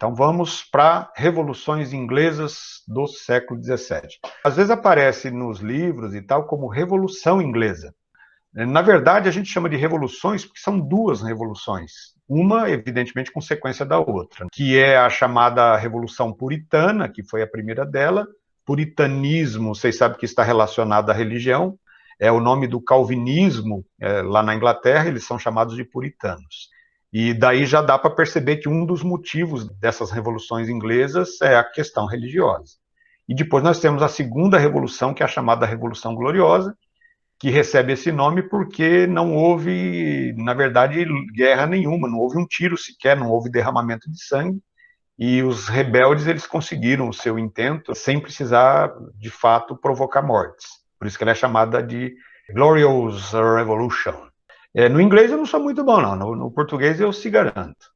Então vamos para revoluções inglesas do século XVII. Às vezes aparece nos livros e tal como Revolução Inglesa. Na verdade, a gente chama de revoluções porque são duas revoluções. Uma, evidentemente, consequência da outra, que é a chamada Revolução Puritana, que foi a primeira dela. Puritanismo, vocês sabem que está relacionado à religião, é o nome do calvinismo, lá na Inglaterra, eles são chamados de puritanos. E daí já dá para perceber que um dos motivos dessas revoluções inglesas é a questão religiosa. E depois nós temos a segunda revolução, que é a chamada Revolução Gloriosa, que recebe esse nome porque não houve, na verdade, guerra nenhuma, não houve um tiro sequer, não houve derramamento de sangue, e os rebeldes eles conseguiram o seu intento sem precisar, de fato, provocar mortes. Por isso que ela é chamada de Glorious Revolution. No inglês eu não sou muito bom, não. No português eu se garanto.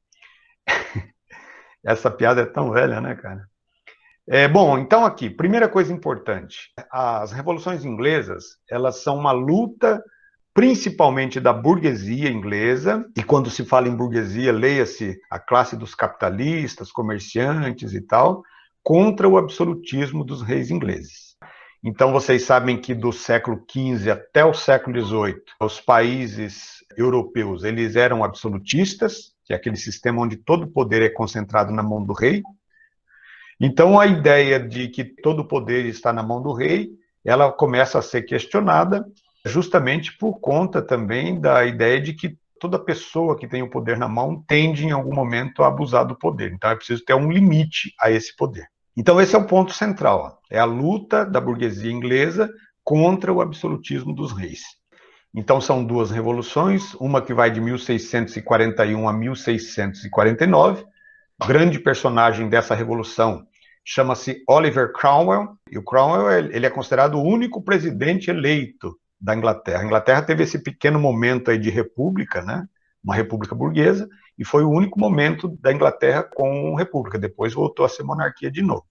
Essa piada é tão velha, né, cara? Bom, então aqui, primeira coisa importante. As revoluções inglesas, elas são uma luta principalmente da burguesia inglesa, e quando se fala em burguesia, leia-se a classe dos capitalistas, comerciantes e tal, contra o absolutismo dos reis ingleses. Então, vocês sabem que do século XV até o século XVIII, os países europeus, eles eram absolutistas, que é aquele sistema onde todo o poder é concentrado na mão do rei. Então, a ideia de que todo o poder está na mão do rei, ela começa a ser questionada, justamente por conta também da ideia de que toda pessoa que tem o poder na mão tende, em algum momento, a abusar do poder. Então, é preciso ter um limite a esse poder. Então, esse é o ponto central. Ó. É a luta da burguesia inglesa contra o absolutismo dos reis. Então, são duas revoluções, uma que vai de 1641 a 1649. O grande personagem dessa revolução chama-se Oliver Cromwell, e o Cromwell ele é considerado o único presidente eleito da Inglaterra. A Inglaterra teve esse pequeno momento aí de república, né? Uma república burguesa, e foi o único momento da Inglaterra com república. Depois voltou a ser monarquia de novo.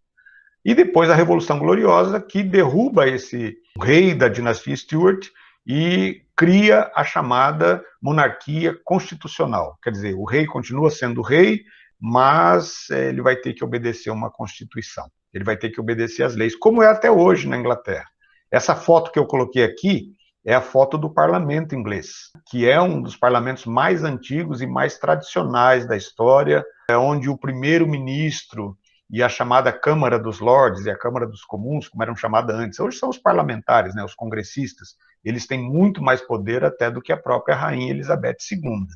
E depois a Revolução Gloriosa, que derruba esse rei da dinastia Stuart e cria a chamada monarquia constitucional. Quer dizer, o rei continua sendo rei, mas ele vai ter que obedecer uma constituição. Ele vai ter que obedecer às leis, como é até hoje na Inglaterra. Essa foto que eu coloquei aqui é a foto do parlamento inglês, que é um dos parlamentos mais antigos e mais tradicionais da história, onde o primeiro-ministro e a chamada Câmara dos Lordes e a Câmara dos Comuns, como eram chamadas antes, hoje são os parlamentares, né, os congressistas, eles têm muito mais poder até do que a própria Rainha Elizabeth II.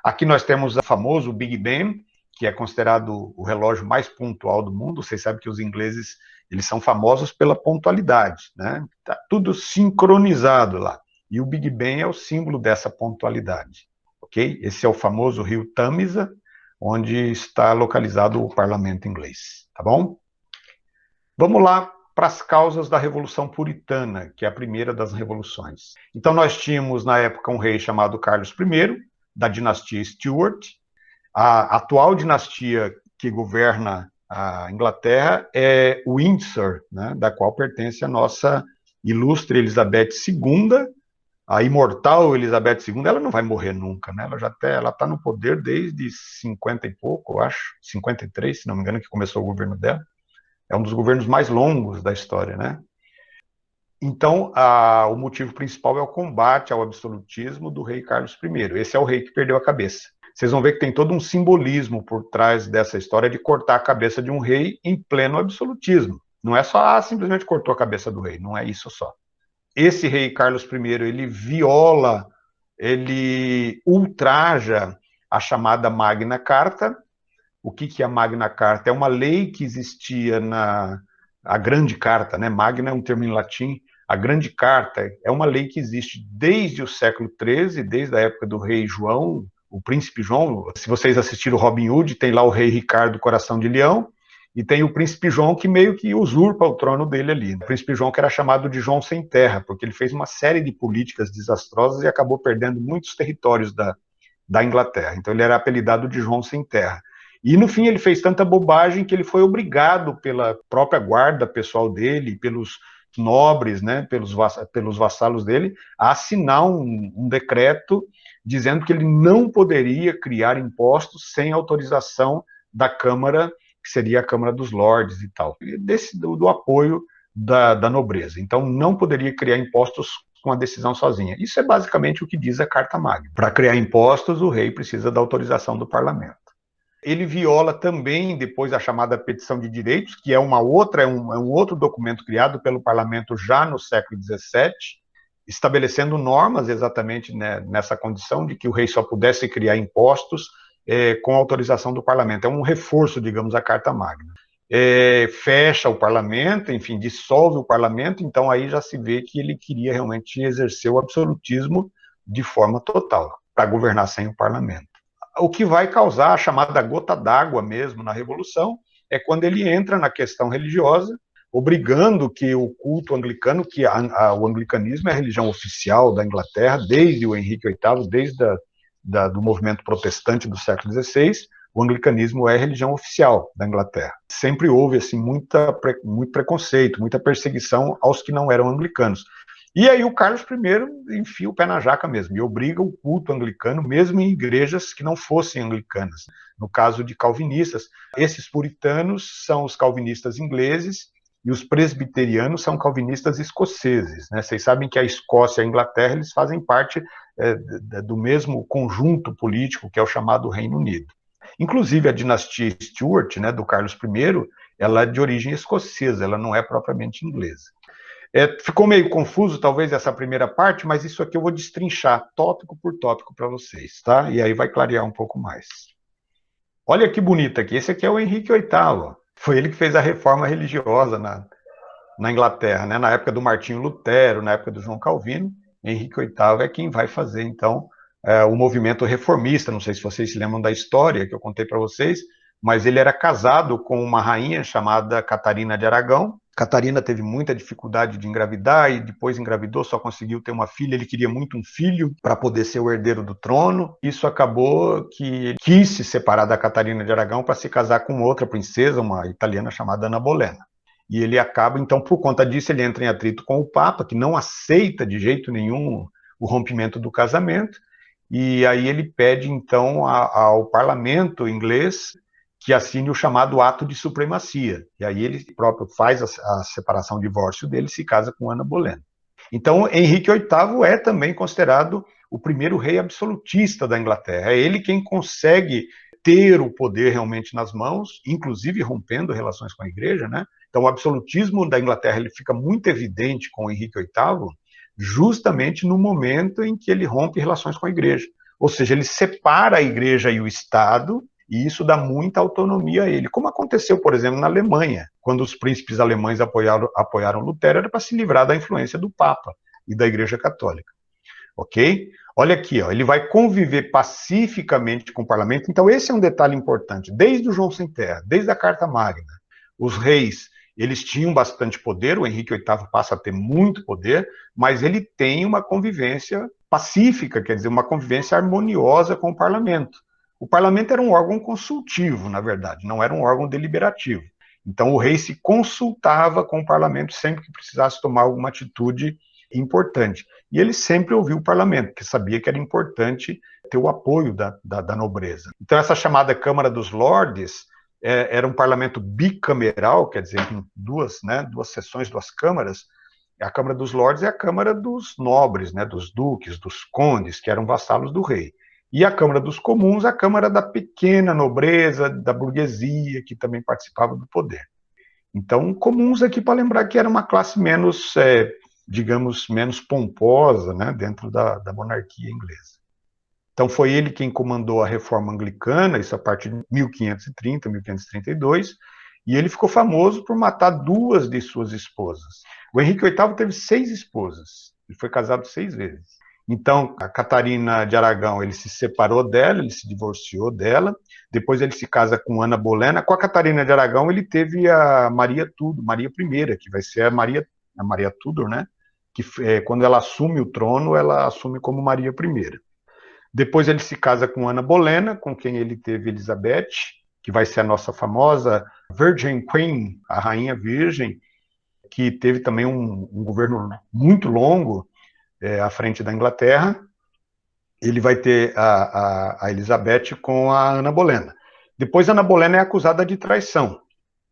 Aqui nós temos o famoso Big Ben, que é considerado o relógio mais pontual do mundo. Vocês sabem que os ingleses eles são famosos pela pontualidade, né? Tá tudo sincronizado lá. E o Big Ben é o símbolo dessa pontualidade, ok? Esse é o famoso rio Tâmisa, onde está localizado o parlamento inglês, tá bom? Vamos lá para as causas da Revolução Puritana, que é a primeira das revoluções. Então nós tínhamos na época um rei chamado Carlos I, da dinastia Stuart. A atual dinastia que governa a Inglaterra é Windsor, né, da qual pertence a nossa ilustre Elizabeth II, a imortal Elizabeth II. Ela não vai morrer nunca, né? Ela está no poder desde 50 e pouco, eu acho, 53, se não me engano, que começou o governo dela. É um dos governos mais longos da história, né? Então, o motivo principal é o combate ao absolutismo do rei Carlos I. Esse é o rei que perdeu a cabeça. Vocês vão ver que tem todo um simbolismo por trás dessa história de cortar a cabeça de um rei em pleno absolutismo. Não é só simplesmente cortou a cabeça do rei, não é isso só. Esse rei Carlos I, ele viola, ele ultraja a chamada Magna Carta. O que é a Magna Carta? É uma lei que existia a Grande Carta, né? Magna é um termo em latim. A Grande Carta é uma lei que existe desde o século XIII, desde a época do rei João, o príncipe João. Se vocês assistiram Robin Hood, tem lá o rei Ricardo Coração de Leão, e tem o príncipe João que meio que usurpa o trono dele ali. O príncipe João que era chamado de João Sem Terra, porque ele fez uma série de políticas desastrosas e acabou perdendo muitos territórios da Inglaterra. Então ele era apelidado de João Sem Terra. E no fim ele fez tanta bobagem que ele foi obrigado pela própria guarda pessoal dele, pelos nobres, né, pelos vassalos dele, a assinar um decreto dizendo que ele não poderia criar impostos sem autorização da Câmara, que seria a Câmara dos Lordes e tal, do apoio da nobreza. Então, não poderia criar impostos com a decisão sozinha. Isso é basicamente o que diz a Carta Magna. Para criar impostos, o rei precisa da autorização do parlamento. Ele viola também depois a chamada Petição de Direitos, que é uma outra, é um outro documento criado pelo parlamento já no século XVII, estabelecendo normas exatamente, né, nessa condição de que o rei só pudesse criar impostos com autorização do parlamento. É um reforço, digamos, à Carta Magna. Fecha o parlamento, enfim, dissolve o parlamento, então aí já se vê que ele queria realmente exercer o absolutismo de forma total, para governar sem o parlamento. O que vai causar a chamada gota d'água mesmo na Revolução é quando ele entra na questão religiosa, obrigando que o culto anglicano, que o anglicanismo é a religião oficial da Inglaterra, desde o Henrique VIII, desde do movimento protestante do século XVI, o anglicanismo é a religião oficial da Inglaterra. Sempre houve assim, muito preconceito, muita perseguição aos que não eram anglicanos. E aí o Carlos I enfia o pé na jaca mesmo, e obriga o culto anglicano, mesmo em igrejas que não fossem anglicanas. No caso de calvinistas, esses puritanos são os calvinistas ingleses, e os presbiterianos são calvinistas escoceses, né? Vocês sabem que a Escócia e a Inglaterra eles fazem parte do mesmo conjunto político que é o chamado Reino Unido. Inclusive a dinastia Stuart, né, do Carlos I, ela é de origem escocesa, ela não é propriamente inglesa. Ficou meio confuso, talvez, essa primeira parte, mas isso aqui eu vou destrinchar tópico por tópico para vocês, tá? E aí vai clarear um pouco mais. Olha que bonito aqui, esse aqui é o Henrique VIII. Foi ele que fez a reforma religiosa na Inglaterra, né? Na época do Martinho Lutero, na época do João Calvino. Henrique VIII é quem vai fazer, então, o movimento reformista. Não sei se vocês se lembram da história que eu contei para vocês, mas ele era casado com uma rainha chamada Catarina de Aragão. Catarina teve muita dificuldade de engravidar e depois engravidou, só conseguiu ter uma filha. Ele queria muito um filho para poder ser o herdeiro do trono. Isso acabou que ele quis se separar da Catarina de Aragão para se casar com outra princesa, uma italiana chamada Ana Bolena. E ele acaba, então, por conta disso, ele entra em atrito com o Papa, que não aceita de jeito nenhum o rompimento do casamento. E aí ele pede, então, ao parlamento inglês que assine o chamado ato de supremacia. E aí ele próprio faz a separação, o divórcio dele, se casa com Ana Bolena. Então, Henrique VIII é também considerado o primeiro rei absolutista da Inglaterra. É ele quem consegue ter o poder realmente nas mãos, inclusive rompendo relações com a igreja, né? Então, o absolutismo da Inglaterra ele fica muito evidente com Henrique VIII, justamente no momento em que ele rompe relações com a igreja. Ou seja, ele separa a igreja e o Estado, e isso dá muita autonomia a ele. Como aconteceu, por exemplo, na Alemanha, quando os príncipes alemães apoiaram Lutero, era para se livrar da influência do Papa e da Igreja Católica. Ok? Olha aqui, ó, ele vai conviver pacificamente com o parlamento. Então, esse é um detalhe importante. Desde o João Sem Terra, desde a Carta Magna, os reis, eles tinham bastante poder, o Henrique VIII passa a ter muito poder, mas ele tem uma convivência pacífica, quer dizer, uma convivência harmoniosa com o parlamento. O parlamento era um órgão consultivo, na verdade, não era um órgão deliberativo. Então, o rei se consultava com o parlamento sempre que precisasse tomar alguma atitude importante. E ele sempre ouviu o parlamento, porque sabia que era importante ter o apoio da nobreza. Então, essa chamada Câmara dos Lordes era um parlamento bicameral, quer dizer, com duas sessões, duas câmaras. A Câmara dos Lordes é a Câmara dos nobres, né, dos duques, dos condes, que eram vassalos do rei. E a Câmara dos Comuns, a Câmara da pequena nobreza, da burguesia, que também participava do poder. Então, comuns aqui para lembrar que era uma classe menos, digamos, menos pomposa, né, dentro da monarquia inglesa. Então, foi ele quem comandou a reforma anglicana, isso a partir de 1530, 1532, e ele ficou famoso por matar duas de suas esposas. O Henrique VIII teve 6 esposas, ele foi casado 6 vezes. Então, a Catarina de Aragão, ele se separou dela, ele se divorciou dela, depois ele se casa com Ana Bolena. Com a Catarina de Aragão, ele teve a Maria Tudor, Maria I, que vai ser a Maria Tudor, né? Que quando ela assume o trono, ela assume como Maria I. Depois ele se casa com Ana Bolena, com quem ele teve Elizabeth, que vai ser a nossa famosa Virgin Queen, a Rainha Virgem, que teve também um governo muito longo à frente da Inglaterra. Ele vai ter a Elizabeth com a Ana Bolena. Depois, Ana Bolena é acusada de traição.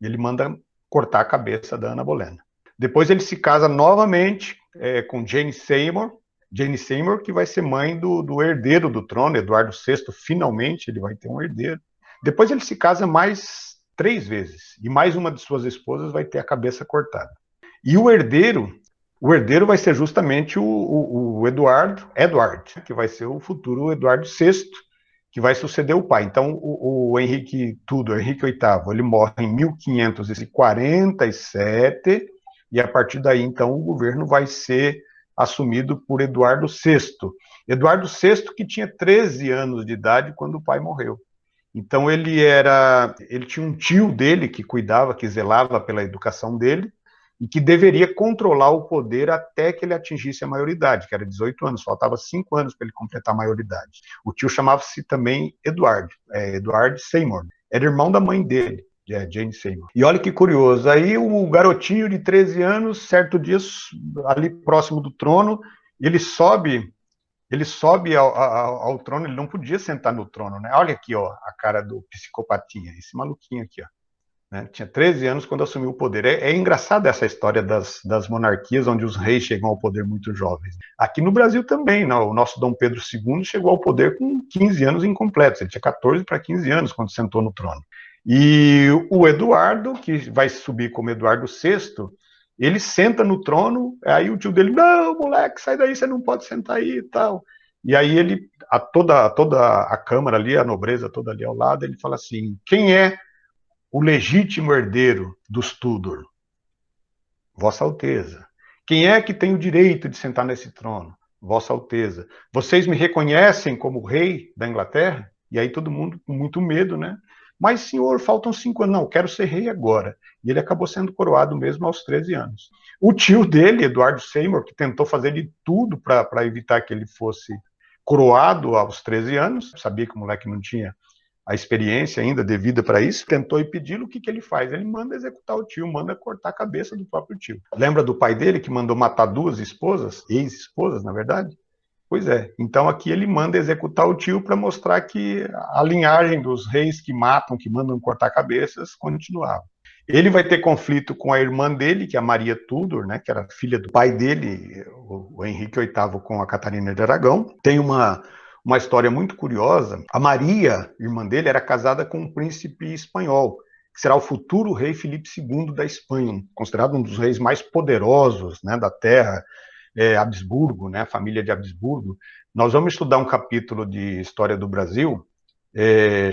Ele manda cortar a cabeça da Ana Bolena. Depois ele se casa novamente com Jane Seymour, que vai ser mãe do herdeiro do trono, Eduardo VI. Finalmente ele vai ter um herdeiro. Depois ele se casa mais 3 vezes, e mais uma de suas esposas vai ter a cabeça cortada. E o herdeiro vai ser justamente o Edward, que vai ser o futuro Eduardo VI, que vai suceder o pai. Então, o Henrique VIII, ele morre em 1547, e a partir daí, então, o governo vai ser assumido por Eduardo VI. Eduardo VI, que tinha 13 anos de idade quando o pai morreu. Então, ele tinha um tio dele que cuidava, que zelava pela educação dele, e que deveria controlar o poder até que ele atingisse a maioridade, que era 18 anos, faltava 5 anos para ele completar a maioridade. O tio chamava-se também Edward Seymour, era irmão da mãe dele, Jane Seymour. E olha que curioso, aí o garotinho de 13 anos, certo dia, ali próximo do trono, ele sobe ao trono, ele não podia sentar no trono, né? Olha aqui, ó, a cara do psicopatinha, esse maluquinho aqui, ó. Né? Tinha 13 anos quando assumiu o poder. É engraçada essa história das monarquias, onde os reis chegam ao poder muito jovens. Aqui no Brasil também, não? O nosso Dom Pedro II chegou ao poder com 15 anos incompletos. Ele tinha 14 para 15 anos quando sentou no trono. E o Eduardo, que vai subir como Eduardo VI, ele senta no trono, aí o tio dele, não, moleque, sai daí, você não pode sentar aí e tal. E aí ele, toda a Câmara ali, a nobreza toda ali ao lado, ele fala assim, quem é o legítimo herdeiro dos Tudor? Vossa Alteza. Quem é que tem o direito de sentar nesse trono? Vossa Alteza. Vocês me reconhecem como rei da Inglaterra? E aí todo mundo com muito medo, né? Mas, senhor, faltam 5 anos. Não, quero ser rei agora. E ele acabou sendo coroado mesmo aos 13 anos. O tio dele, Eduardo Seymour, que tentou fazer de tudo para evitar que ele fosse coroado aos 13 anos, sabia que o moleque não tinha a experiência ainda devida para isso, tentou impedi-lo. O que ele faz? Ele manda executar o tio, manda cortar a cabeça do próprio tio. Lembra do pai dele que mandou matar 2 esposas, ex-esposas, na verdade? Pois é, então aqui ele manda executar o tio para mostrar que a linhagem dos reis que matam, que mandam cortar cabeças, continuava. Ele vai ter conflito com a irmã dele, que é a Maria Tudor, né, que era filha do pai dele, o Henrique VIII, com a Catarina de Aragão. Tem uma história muito curiosa. A Maria, irmã dele, era casada com um príncipe espanhol, que será o futuro rei Filipe II da Espanha, considerado um dos reis mais poderosos, né, da terra, Habsburgo, né, a família de Habsburgo. Nós vamos estudar um capítulo de História do Brasil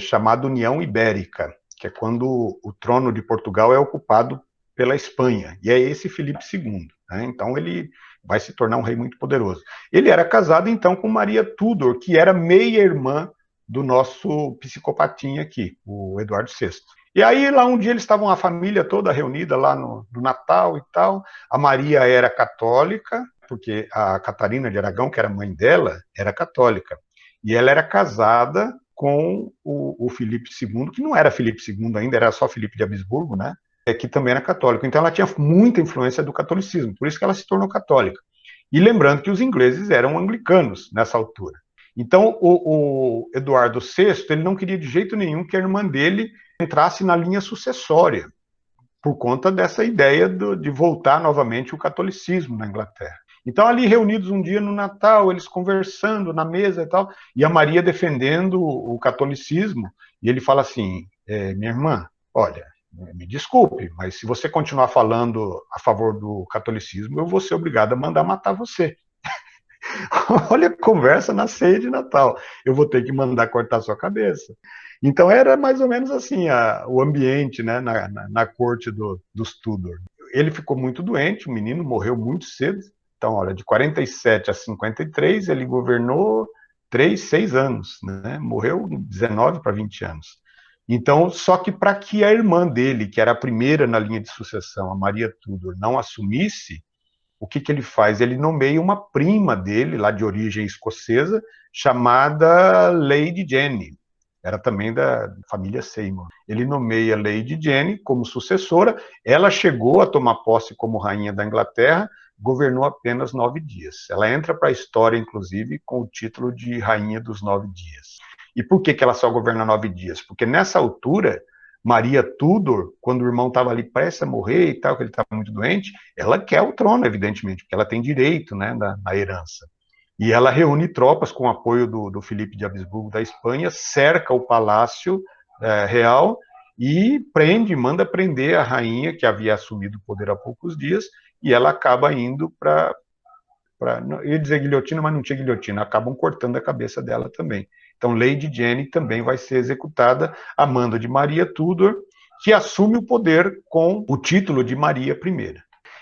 chamado União Ibérica, que é quando o trono de Portugal é ocupado pela Espanha, e é esse Filipe II. Né? Então ele vai se tornar um rei muito poderoso. Ele era casado, então, com Maria Tudor, que era meia-irmã do nosso psicopatinha aqui, o Eduardo VI. E aí, lá um dia, eles estavam a família toda reunida lá no Natal e tal. A Maria era católica, porque a Catarina de Aragão, que era mãe dela, era católica. E ela era casada com o Filipe II, que não era Filipe II ainda, era só Filipe de Habsburgo, né? Que também era católico. Então ela tinha muita influência do catolicismo, por isso que ela se tornou católica. E lembrando que os ingleses eram anglicanos nessa altura. Então o Eduardo VI, ele não queria de jeito nenhum que a irmã dele entrasse na linha sucessória, por conta dessa ideia de voltar novamente o catolicismo na Inglaterra. Então, ali reunidos um dia no Natal, eles conversando na mesa e tal, e a Maria defendendo o catolicismo, e ele fala assim, minha irmã, olha, me desculpe, mas se você continuar falando a favor do catolicismo, eu vou ser obrigado a mandar matar você. Olha a conversa na ceia de Natal, eu vou ter que mandar cortar sua cabeça. Então era mais ou menos assim o ambiente, né, na corte dos Tudor. Ele ficou muito doente, o menino morreu muito cedo. Então, olha, de 47 a 53, ele governou 6 anos, né? Morreu 19 para 20 anos. Então, só que para que a irmã dele, que era a primeira na linha de sucessão, a Maria Tudor, não assumisse, o que ele faz? Ele nomeia uma prima dele, lá de origem escocesa, chamada Lady Jane. Era também da família Seymour. Ele nomeia Lady Jane como sucessora. Ela chegou a tomar posse como rainha da Inglaterra, governou apenas 9 dias. Ela entra para a história, inclusive, com o título de Rainha dos 9 Dias. E por que ela só governa 9 dias? Porque nessa altura, Maria Tudor, quando o irmão estava ali prestes a morrer e tal, que ele estava muito doente, ela quer o trono, evidentemente, porque ela tem direito, né, na herança. E ela reúne tropas com o apoio do Filipe de Habsburgo da Espanha, cerca o palácio real e manda prender a rainha, que havia assumido o poder há poucos dias, e ela acaba indo para... Eu ia dizer guilhotina, mas não tinha guilhotina, acabam cortando a cabeça dela também. Então, Lady Jane também vai ser executada, a mando de Maria Tudor, que assume o poder com o título de Maria I.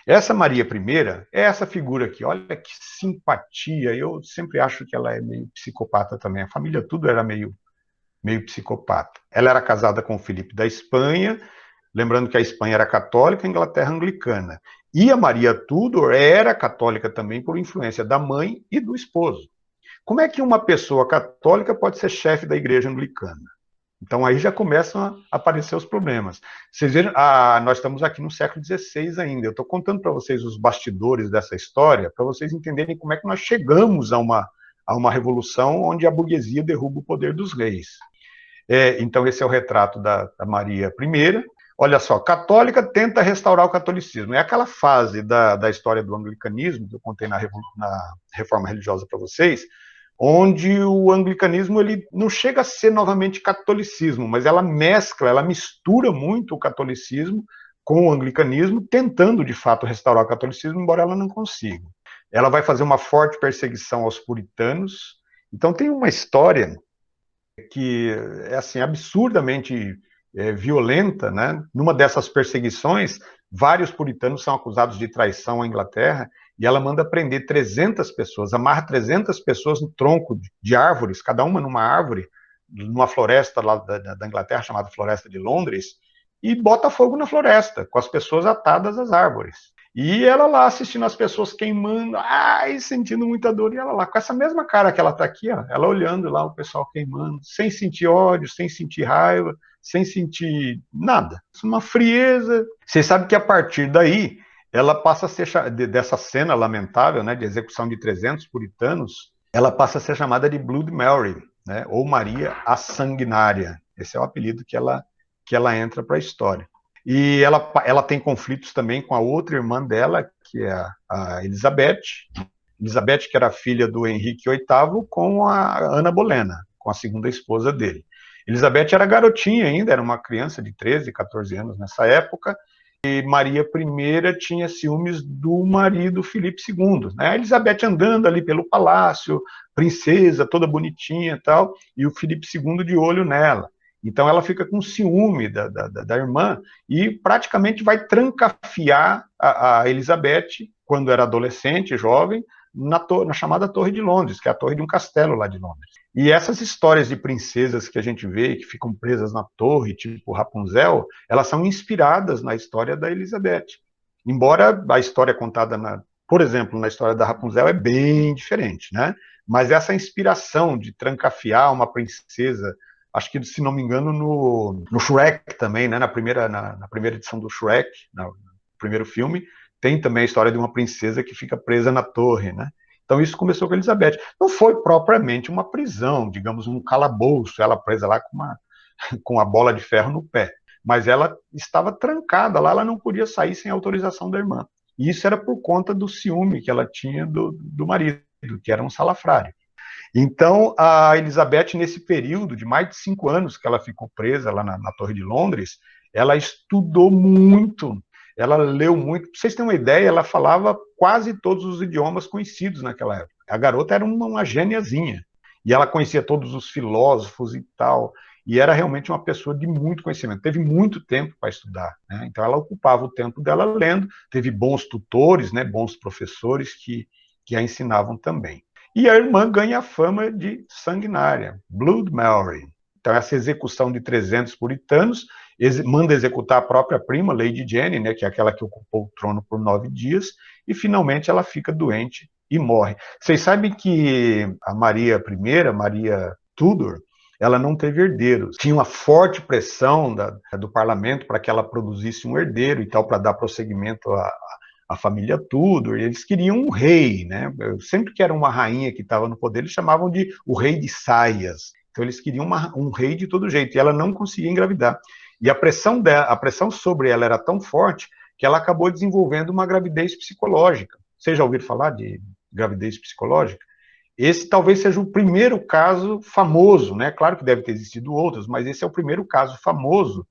Essa Maria I é essa figura aqui, olha que simpatia, eu sempre acho que ela é meio psicopata também, a família Tudor era meio psicopata. Ela era casada com o Filipe da Espanha, lembrando que a Espanha era católica, a Inglaterra anglicana. E a Maria Tudor era católica também por influência da mãe e do esposo. Como é que uma pessoa católica pode ser chefe da igreja anglicana? Então aí já começam a aparecer os problemas. Vocês vejam, nós estamos aqui no século XVI ainda. Eu estou contando para vocês os bastidores dessa história, para vocês entenderem como é que nós chegamos a uma revolução onde a burguesia derruba o poder dos reis. Então esse é o retrato da Maria I. Olha só, católica tenta restaurar o catolicismo. É aquela fase da história do anglicanismo, que eu contei na Reforma Religiosa para vocês, onde o anglicanismo ele não chega a ser novamente catolicismo, mas ela mistura muito o catolicismo com o anglicanismo, tentando de fato restaurar o catolicismo, embora ela não consiga. Ela vai fazer uma forte perseguição aos puritanos. Então tem uma história que é assim absurdamente violenta, né? Numa dessas perseguições, vários puritanos são acusados de traição à Inglaterra e ela manda prender 300 pessoas, amarra 300 pessoas no tronco de árvores, cada uma numa árvore, numa floresta lá da Inglaterra, chamada Floresta de Londres, e bota fogo na floresta, com as pessoas atadas às árvores. E ela lá assistindo as pessoas queimando, sentindo muita dor, e ela lá, com essa mesma cara que ela tá aqui, ó, ela olhando lá o pessoal queimando, sem sentir ódio, sem sentir raiva, sem sentir nada. Uma frieza. Vocês sabem que a partir daí, ela passa a ser, dessa cena lamentável, né, de execução de 300 puritanos, ela passa a ser chamada de Blood Mary, né, ou Maria a Sanguinária. Esse é o apelido que ela entra para a história. E ela tem conflitos também com a outra irmã dela, que é a Elizabeth. Elizabeth, que era filha do Henrique VIII, com a Ana Bolena, com a segunda esposa dele. Elizabeth era garotinha ainda, era uma criança de 13, 14 anos nessa época, e Maria I tinha ciúmes do marido Filipe II. Né? A Elizabeth andando ali pelo palácio, princesa, toda bonitinha e tal, e o Filipe II de olho nela. Então ela fica com ciúme da irmã e praticamente vai trancafiar a Elizabeth, quando era adolescente, jovem, na chamada Torre de Londres, que é a torre de um castelo lá de Londres. E essas histórias de princesas que a gente vê, que ficam presas na torre, tipo Rapunzel, elas são inspiradas na história da Elizabeth. Embora a história contada, por exemplo, na história da Rapunzel é bem diferente, né? Mas essa inspiração de trancafiar uma princesa, acho que, se não me engano, no Shrek também, né? Na primeira edição do Shrek, no primeiro filme, tem também a história de uma princesa que fica presa na torre, né? Então isso começou com a Elizabeth. Não foi propriamente uma prisão, digamos, um calabouço, ela presa lá com a bola de ferro no pé. Mas ela estava trancada lá, ela não podia sair sem autorização da irmã. E isso era por conta do ciúme que ela tinha do marido, que era um salafrário. Então, a Elizabeth, nesse período de mais de 5 anos que ela ficou presa lá na Torre de Londres, ela estudou muito, ela leu muito. Para vocês terem uma ideia, ela falava quase todos os idiomas conhecidos naquela época. A garota era uma gêniazinha. E ela conhecia todos os filósofos e tal. E era realmente uma pessoa de muito conhecimento. Teve muito tempo para estudar, né? Então, ela ocupava o tempo dela lendo. Teve bons tutores, né? Bons professores que a ensinavam também. E a irmã ganha a fama de sanguinária, Blood Mary. Então, essa execução de 300 puritanos, manda executar a própria prima, Lady Jane, né, que é aquela que ocupou o trono por 9 dias, e finalmente ela fica doente e morre. Vocês sabem que a Maria I, Maria Tudor, ela não teve herdeiros. Tinha uma forte pressão do parlamento para que ela produzisse um herdeiro e tal, para dar prosseguimento a família Tudor, e eles queriam um rei, né? Sempre que era uma rainha que estava no poder, eles chamavam de o rei de saias. Então eles queriam um rei de todo jeito, e ela não conseguia engravidar. E a pressão sobre ela era tão forte que ela acabou desenvolvendo uma gravidez psicológica. Vocês já ouviram falar de gravidez psicológica? Esse talvez seja o primeiro caso famoso, né? Claro que deve ter existido outros, mas esse é o primeiro caso famoso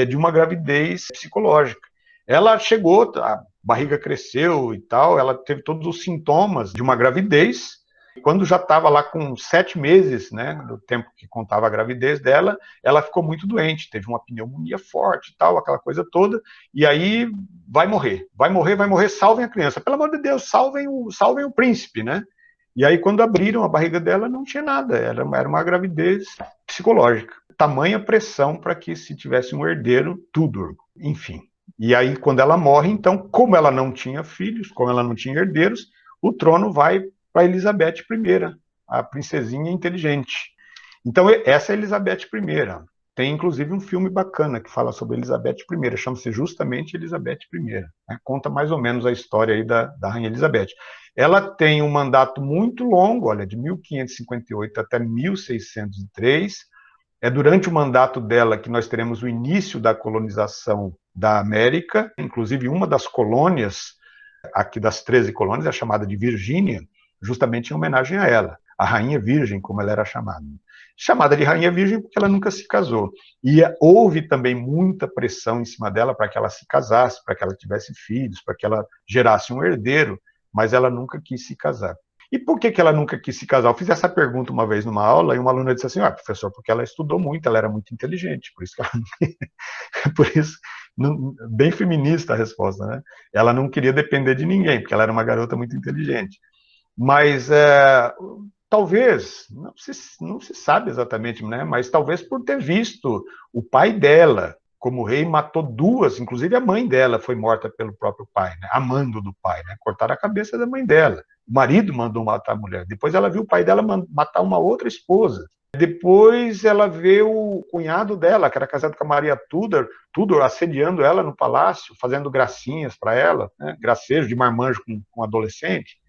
de uma gravidez psicológica. Ela chegou, a barriga cresceu e tal, ela teve todos os sintomas de uma gravidez. Quando já estava lá com 7 meses, né, do tempo que contava a gravidez dela, ela ficou muito doente, teve uma pneumonia forte e tal, aquela coisa toda, e aí vai morrer, salvem a criança. Pelo amor de Deus, salvem o príncipe, né? E aí, quando abriram a barriga dela, não tinha nada, era uma gravidez psicológica. Tamanha pressão para que se tivesse um herdeiro, Tudor, enfim. E aí, quando ela morre, então, como ela não tinha filhos, como ela não tinha herdeiros, o trono vai para Elizabeth I, a princesinha inteligente. Então, essa é Elizabeth I. Tem, inclusive, um filme bacana que fala sobre Elizabeth I, chama-se justamente Elizabeth I. Né? Conta mais ou menos a história aí da Rainha Elizabeth. Ela tem um mandato muito longo, olha, de 1558 até 1603. É durante o mandato dela que nós teremos o início da colonização da América, inclusive uma das colônias, aqui das 13 colônias, é chamada de Virgínia, justamente em homenagem a ela, a Rainha Virgem, como ela era chamada. Chamada de Rainha Virgem porque ela nunca se casou. E houve também muita pressão em cima dela para que ela se casasse, para que ela tivesse filhos, para que ela gerasse um herdeiro, mas ela nunca quis se casar. E por que ela nunca quis se casar? Eu fiz essa pergunta uma vez numa aula e uma aluna disse assim, professor, porque ela estudou muito, ela era muito inteligente, por isso que ela não... por isso, bem feminista a resposta, né? Ela não queria depender de ninguém, porque ela era uma garota muito inteligente. Mas talvez, não se sabe exatamente, né? Mas talvez por ter visto o pai dela como rei, matou 2, inclusive a mãe dela foi morta pelo próprio pai, né? Amando do pai, né? Cortaram a cabeça da mãe dela. O marido mandou matar a mulher. Depois ela viu o pai dela matar uma outra esposa. Depois ela vê o cunhado dela, que era casado com a Maria Tudor, assediando ela no palácio, fazendo gracinhas para ela, né? Gracejo de marmanjo com adolescente.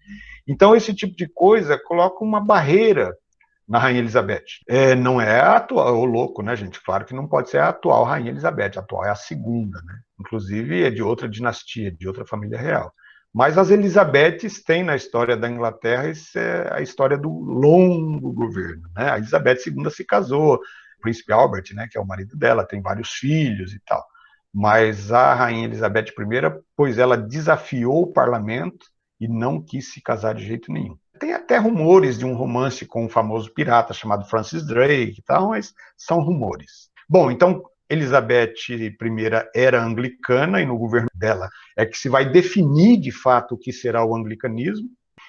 Então, esse tipo de coisa coloca uma barreira na Rainha Elizabeth. Não é a atual, o louco, né, gente? Claro que não pode ser a atual Rainha Elizabeth, a atual é a segunda, né? Inclusive é de outra dinastia, de outra família real. Mas as Elizabeths têm na história da Inglaterra a história do longo governo, né? A Elizabeth II se casou, o príncipe Albert, né, que é o marido dela, tem vários filhos e tal. Mas a Rainha Elizabeth I, pois ela desafiou o parlamento e não quis se casar de jeito nenhum. Tem até rumores de um romance com um famoso pirata chamado Francis Drake e tal, mas são rumores. Bom, então Elizabeth I era anglicana e no governo dela é que se vai definir de fato o que será o anglicanismo.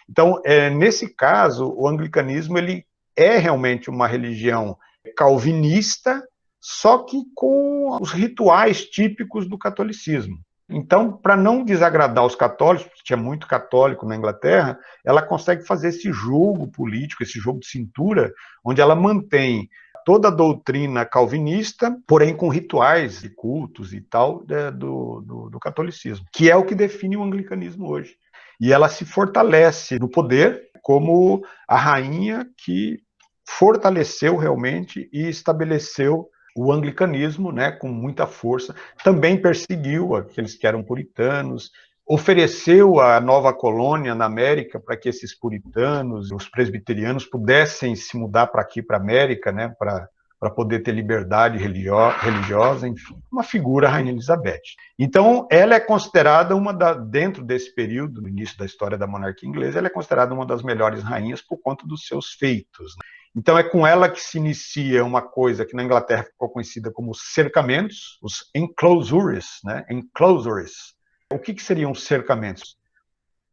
Então, nesse caso, o anglicanismo ele é realmente uma religião calvinista, só que com os rituais típicos do catolicismo. Então, para não desagradar os católicos, porque tinha muito católico na Inglaterra, ela consegue fazer esse jogo político, esse jogo de cintura, onde ela mantém toda a doutrina calvinista, porém com rituais de cultos e tal do catolicismo, que é o que define o anglicanismo hoje. E ela se fortalece no poder como a rainha que fortaleceu realmente e estabeleceu o anglicanismo, né, com muita força. Também perseguiu aqueles que eram puritanos, ofereceu a nova colônia na América para que esses puritanos, os presbiterianos, pudessem se mudar para aqui, para a América, né, para poder ter liberdade religiosa, enfim, uma figura, a Rainha Elizabeth. Então, ela é considerada dentro desse período, no início da história da monarquia inglesa, ela é considerada uma das melhores rainhas por conta dos seus feitos, né? Então, é com ela que se inicia uma coisa que na Inglaterra ficou conhecida como cercamentos, os enclosures, né? Enclosures. O que seriam os cercamentos?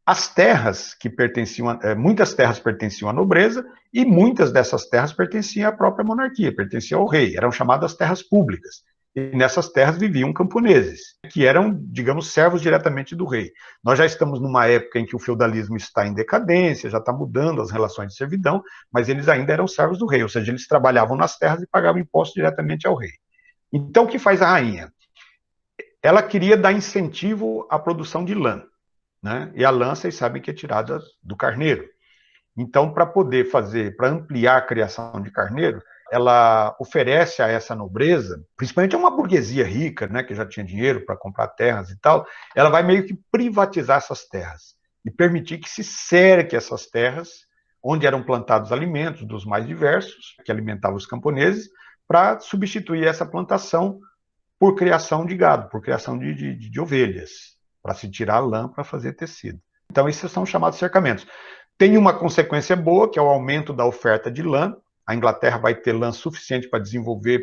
As terras que pertenciam, muitas terras pertenciam à nobreza e muitas dessas terras pertenciam à própria monarquia, pertenciam ao rei, eram chamadas terras públicas. E nessas terras viviam camponeses, que eram, digamos, servos diretamente do rei. Nós já estamos numa época em que o feudalismo está em decadência, já está mudando as relações de servidão, mas eles ainda eram servos do rei, ou seja, eles trabalhavam nas terras e pagavam imposto diretamente ao rei. Então, o que faz a rainha? Ela queria dar incentivo à produção de lã, né? E a lã, vocês sabem que é tirada do carneiro. Então, para poder para ampliar a criação de carneiro, ela oferece a essa nobreza, principalmente a uma burguesia rica, né, que já tinha dinheiro para comprar terras e tal, ela vai meio que privatizar essas terras e permitir que se cerque essas terras onde eram plantados alimentos dos mais diversos, que alimentavam os camponeses, para substituir essa plantação por criação de gado, por criação de ovelhas, para se tirar a lã para fazer tecido. Então, esses são chamados cercamentos. Tem uma consequência boa, que é o aumento da oferta de lã. A Inglaterra vai ter lã suficiente para desenvolver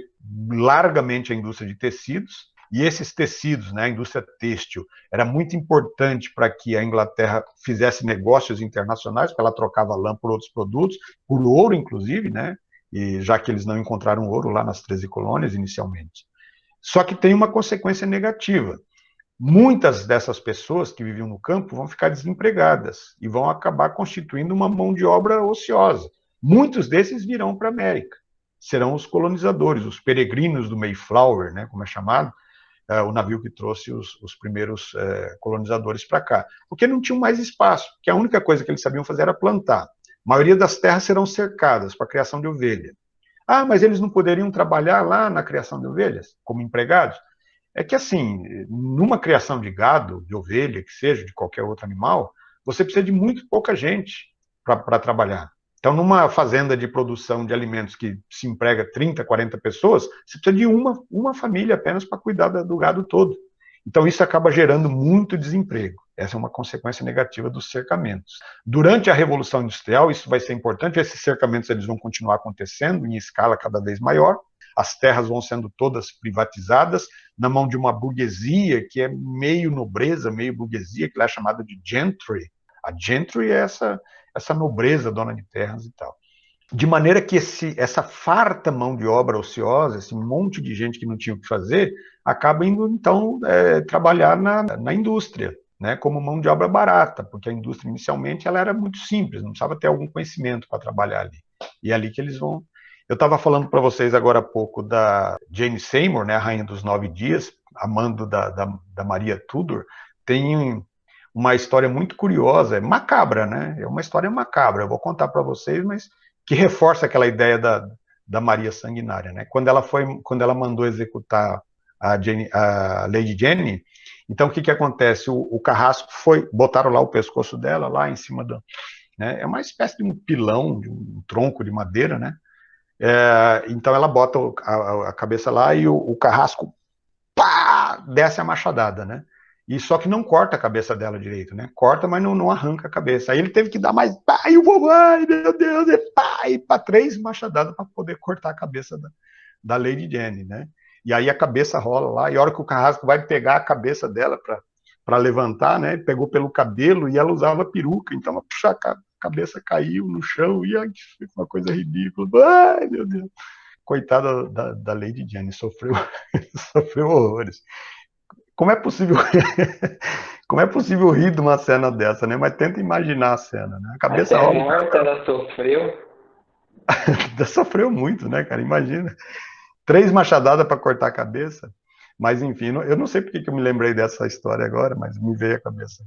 largamente a indústria de tecidos, e esses tecidos, né, a indústria têxtil, era muito importante para que a Inglaterra fizesse negócios internacionais, porque ela trocava lã por outros produtos, por ouro, inclusive, né, e já que eles não encontraram ouro lá nas 13 colônias inicialmente. Só que tem uma consequência negativa. Muitas dessas pessoas que viviam no campo vão ficar desempregadas e vão acabar constituindo uma mão de obra ociosa. Muitos desses virão para a América. Serão os colonizadores, os peregrinos do Mayflower, né, como é chamado, o navio que trouxe os primeiros colonizadores para cá. Porque não tinham mais espaço, porque a única coisa que eles sabiam fazer era plantar. A maioria das terras serão cercadas para a criação de ovelha. Ah, mas eles não poderiam trabalhar lá na criação de ovelhas, como empregados? É que, assim, numa criação de gado, de ovelha, que seja, de qualquer outro animal, você precisa de muito pouca gente para trabalhar. Então, numa fazenda de produção de alimentos que se emprega 30, 40 pessoas, você precisa de uma família apenas para cuidar do gado todo. Então, isso acaba gerando muito desemprego. Essa é uma consequência negativa dos cercamentos. Durante a Revolução Industrial, isso vai ser importante, esses cercamentos eles vão continuar acontecendo em escala cada vez maior, as terras vão sendo todas privatizadas, na mão de uma burguesia que é meio nobreza, meio burguesia, que é chamada de gentry. A gentry é essa nobreza dona de terras e tal. De maneira que essa farta mão de obra ociosa, esse monte de gente que não tinha o que fazer, acaba indo, então, trabalhar na indústria, né, como mão de obra barata, porque a indústria, inicialmente, ela era muito simples, não precisava ter algum conhecimento para trabalhar ali. E é ali que eles vão... Eu estava falando para vocês agora há pouco da Jane Seymour, né, a Rainha dos 9 Dias, amando da Maria Tudor, tem uma história muito curiosa, é macabra, né? É uma história macabra, eu vou contar para vocês, mas que reforça aquela ideia da Maria Sanguinária, né? Quando ela mandou executar a Lady Jane, então o que acontece? O carrasco botaram lá o pescoço dela, lá em cima né? É uma espécie de um pilão, de um tronco de madeira, né? Então ela bota a cabeça lá e o carrasco, pá, desce a machadada, né? E só que não corta a cabeça dela direito, né? Corta, mas não arranca a cabeça. Aí ele teve que dar mais, pá, e o vovô, ai meu Deus, e pá, e para 3 machadadas para poder cortar a cabeça da Lady Jane, né? E aí a cabeça rola lá, e a hora que o carrasco vai pegar a cabeça dela para levantar, né? Ele pegou pelo cabelo e ela usava peruca, então ela puxa a cabeça caiu no chão e ai, uma coisa ridícula. Ai, meu Deus. Coitada da Lady Jane, sofreu horrores. Como é possível como é possível rir de uma cena dessa, né? Mas tenta imaginar a cena, né? A cabeça Até rola, morta ela sofreu. sofreu muito, né, cara? Imagina. 3 machadadas para cortar a cabeça. Mas, enfim, eu não sei porque que eu me lembrei dessa história agora, mas me veio à cabeça.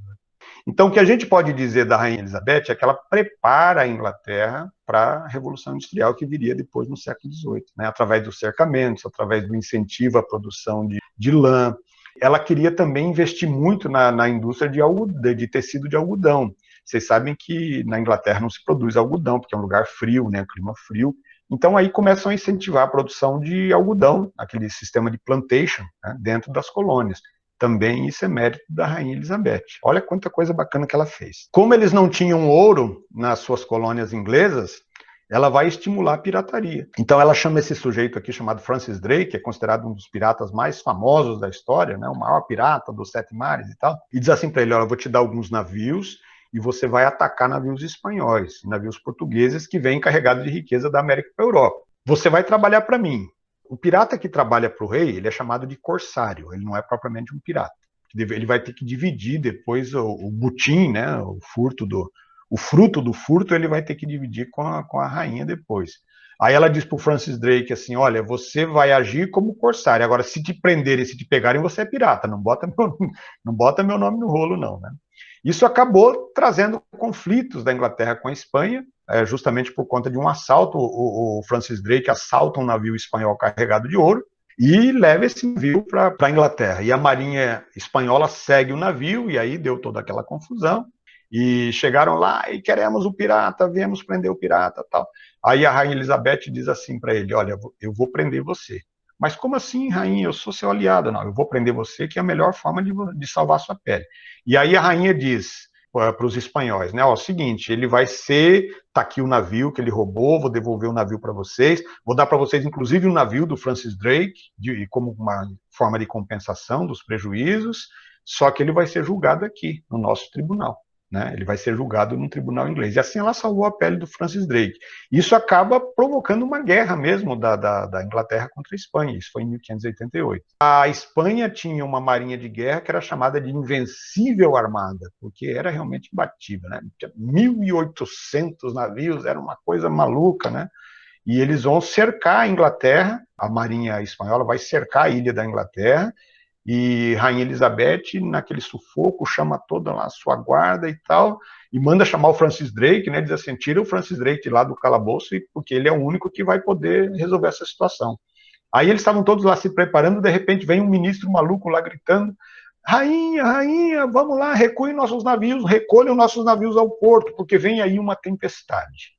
Então, o que a gente pode dizer da Rainha Elizabeth é que ela prepara a Inglaterra para a Revolução Industrial que viria depois no século XVIII, né? Através dos cercamentos, através do incentivo à produção de lã. Ela queria também investir muito na indústria de tecido de algodão. Vocês sabem que na Inglaterra não se produz algodão, porque é um lugar frio, né? Clima frio. Então, aí começam a incentivar a produção de algodão, aquele sistema de plantation, né, dentro das colônias. Também isso é mérito da Rainha Elizabeth. Olha quanta coisa bacana que ela fez. Como eles não tinham ouro nas suas colônias inglesas, ela vai estimular a pirataria. Então ela chama esse sujeito aqui, chamado Francis Drake, que é considerado um dos piratas mais famosos da história, né, o maior pirata dos 7 mares e tal, e diz assim para ele, olha, eu vou te dar alguns navios e você vai atacar navios espanhóis, navios portugueses que vêm carregados de riqueza da América para a Europa. Você vai trabalhar para mim. O pirata que trabalha para o rei, ele é chamado de corsário, ele não é propriamente um pirata. Ele vai ter que dividir depois o butim, né, o fruto do furto, ele vai ter que dividir com a rainha depois. Aí ela diz para o Francis Drake assim, olha, você vai agir como corsário, agora se te prenderem, se te pegarem, você é pirata, não bota meu nome no rolo não, né? Isso acabou trazendo conflitos da Inglaterra com a Espanha, justamente por conta de um assalto. O Francis Drake assalta um navio espanhol carregado de ouro e leva esse navio para a Inglaterra. E a marinha espanhola segue o navio, e aí deu toda aquela confusão. E chegaram lá e queremos o pirata, viemos prender o pirata, tal. Aí a rainha Elizabeth diz assim para ele: olha, eu vou prender você. Mas como assim, rainha? Eu sou seu aliado. Não, eu vou prender você, que é a melhor forma de salvar sua pele. E aí a rainha diz para os espanhóis, né? Ó, o seguinte, ele vai ser, tá aqui o navio que ele roubou, vou devolver o navio para vocês, vou dar para vocês, inclusive, o navio do Francis Drake, como uma forma de compensação dos prejuízos, só que ele vai ser julgado aqui, no nosso tribunal. Né? Ele vai ser julgado num tribunal inglês. E assim ela salvou a pele do Francis Drake. Isso acaba provocando uma guerra mesmo da Inglaterra contra a Espanha. Isso foi em 1588. A Espanha tinha uma marinha de guerra que era chamada de Invencível Armada, porque era realmente imbatível. Né? 1.800 navios, era uma coisa maluca. Né? E eles vão cercar a Inglaterra, a marinha espanhola vai cercar a ilha da Inglaterra, e Rainha Elizabeth, naquele sufoco, chama toda lá a sua guarda e tal, e manda chamar o Francis Drake, né, diz assim, tira o Francis Drake de lá do calabouço, porque ele é o único que vai poder resolver essa situação. Aí eles estavam todos lá se preparando, de repente vem um ministro maluco lá gritando, rainha, rainha, vamos lá, recuem nossos navios, recolham nossos navios ao porto, porque vem aí uma tempestade.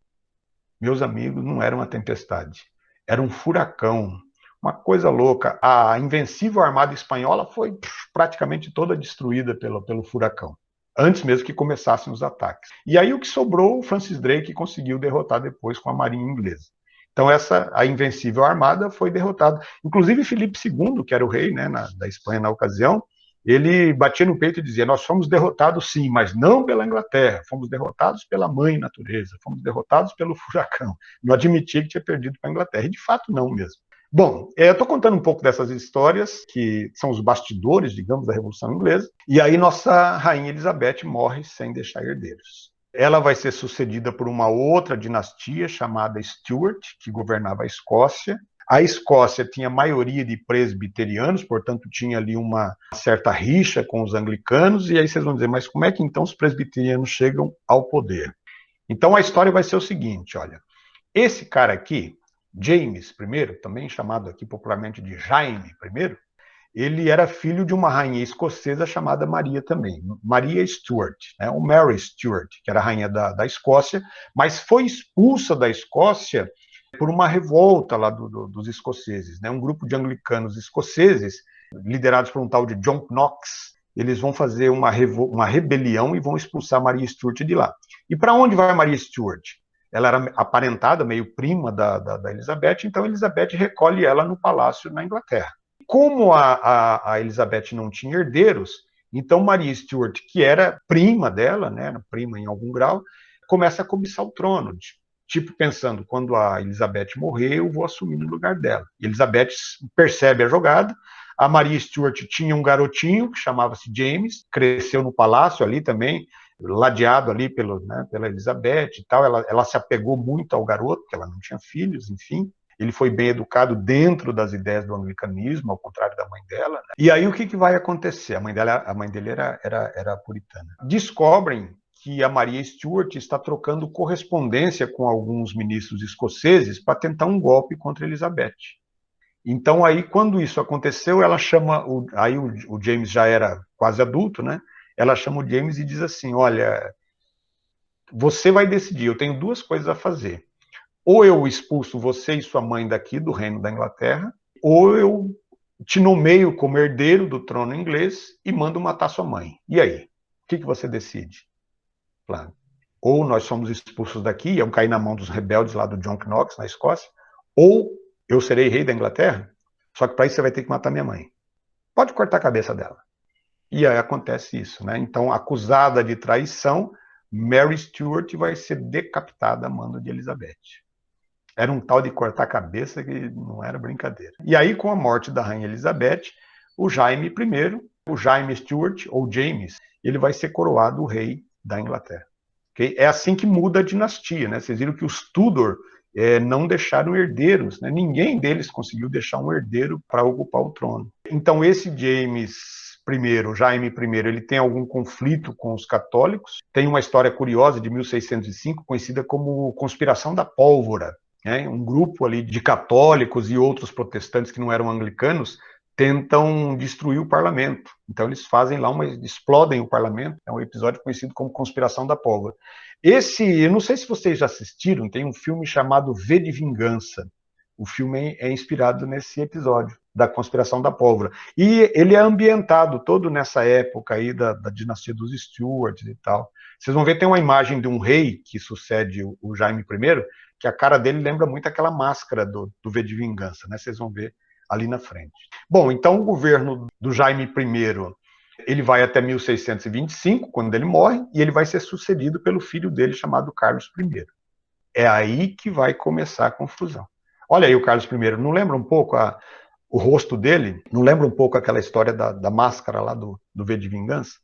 Meus amigos, não era uma tempestade, era um furacão. Uma coisa louca, a invencível armada espanhola foi praticamente toda destruída pelo furacão, antes mesmo que começassem os ataques. E aí o que sobrou, o Francis Drake conseguiu derrotar depois com a marinha inglesa. Então a invencível armada foi derrotada. Inclusive Filipe II, que era o rei, né, da Espanha na ocasião, ele batia no peito e dizia, nós fomos derrotados sim, mas não pela Inglaterra, fomos derrotados pela mãe natureza, fomos derrotados pelo furacão. Não admitia que tinha perdido para a Inglaterra, e de fato não mesmo. Bom, eu estou contando um pouco dessas histórias, que são os bastidores, digamos, da Revolução Inglesa, e aí nossa rainha Elizabeth morre sem deixar herdeiros. Ela vai ser sucedida por uma outra dinastia chamada Stuart, que governava a Escócia. A Escócia tinha maioria de presbiterianos, portanto tinha ali uma certa rixa com os anglicanos, e aí vocês vão dizer, mas como é que então os presbiterianos chegam ao poder? Então a história vai ser o seguinte, olha, esse cara aqui, James I, também chamado aqui popularmente de Jaime I, ele era filho de uma rainha escocesa chamada Maria também, Maria Stuart, né, ou Mary Stuart, que era a rainha da Escócia, mas foi expulsa da Escócia por uma revolta lá dos escoceses, né, um grupo de anglicanos escoceses, liderados por um tal de John Knox, eles vão fazer uma rebelião e vão expulsar Maria Stuart de lá. E para onde vai Maria Stuart? Ela era aparentada, meio prima da Elizabeth, então Elizabeth recolhe ela no palácio na Inglaterra. Como a Elizabeth não tinha herdeiros, então Maria Stuart, que era prima dela, né, prima em algum grau, começa a cobiçar o trono, tipo pensando, quando a Elizabeth morrer, eu vou assumir no lugar dela. Elizabeth percebe a jogada, a Maria Stuart tinha um garotinho que chamava-se James, cresceu no palácio ali também, ladeado ali pela Elizabeth e tal, ela se apegou muito ao garoto, porque ela não tinha filhos, enfim. Ele foi bem educado dentro das ideias do anglicanismo, ao contrário da mãe dela. Né? E aí o que vai acontecer? A mãe dele era puritana. Descobrem que a Maria Stuart está trocando correspondência com alguns ministros escoceses para tentar um golpe contra Elizabeth. Então aí, quando isso aconteceu, ela chama, aí o James já era quase adulto, né? Ela chama o James e diz assim, olha, você vai decidir, eu tenho duas coisas a fazer. Ou eu expulso você e sua mãe daqui do reino da Inglaterra, ou eu te nomeio como herdeiro do trono inglês e mando matar sua mãe. E aí? O que você decide? Claro. Ou nós somos expulsos daqui, iam cair na mão dos rebeldes lá do John Knox, na Escócia, ou eu serei rei da Inglaterra, só que para isso você vai ter que matar minha mãe. Pode cortar a cabeça dela. E aí acontece isso, né? Então, acusada de traição, Mary Stuart vai ser decapitada a mando de Elizabeth. Era um tal de cortar a cabeça que não era brincadeira. E aí, com a morte da rainha Elizabeth, o Jaime I, o Jaime Stuart, ou James, ele vai ser coroado o rei da Inglaterra. Okay? É assim que muda a dinastia, né? Vocês viram que os Tudor não deixaram herdeiros, né? Ninguém deles conseguiu deixar um herdeiro para ocupar o trono. Então, esse James I, Jaime I, ele tem algum conflito com os católicos. Tem uma história curiosa de 1605, conhecida como Conspiração da Pólvora, né? Um grupo ali de católicos e outros protestantes que não eram anglicanos tentam destruir o parlamento. Então eles fazem lá explodem o parlamento. É um episódio conhecido como Conspiração da Pólvora. Eu não sei se vocês já assistiram, tem um filme chamado V de Vingança. O filme é inspirado nesse episódio da Conspiração da Pólvora. E ele é ambientado todo nessa época aí da dinastia dos Stuarts e tal. Vocês vão ver, tem uma imagem de um rei que sucede o Jaime I, que a cara dele lembra muito aquela máscara do V de Vingança, né? Vocês vão ver ali na frente. Bom, então o governo do Jaime I, ele vai até 1625, quando ele morre, e ele vai ser sucedido pelo filho dele, chamado Carlos I. É aí que vai começar a confusão. Olha aí o Carlos I, não lembra um pouco o rosto dele? Não lembra um pouco aquela história da máscara lá do V de Vingança?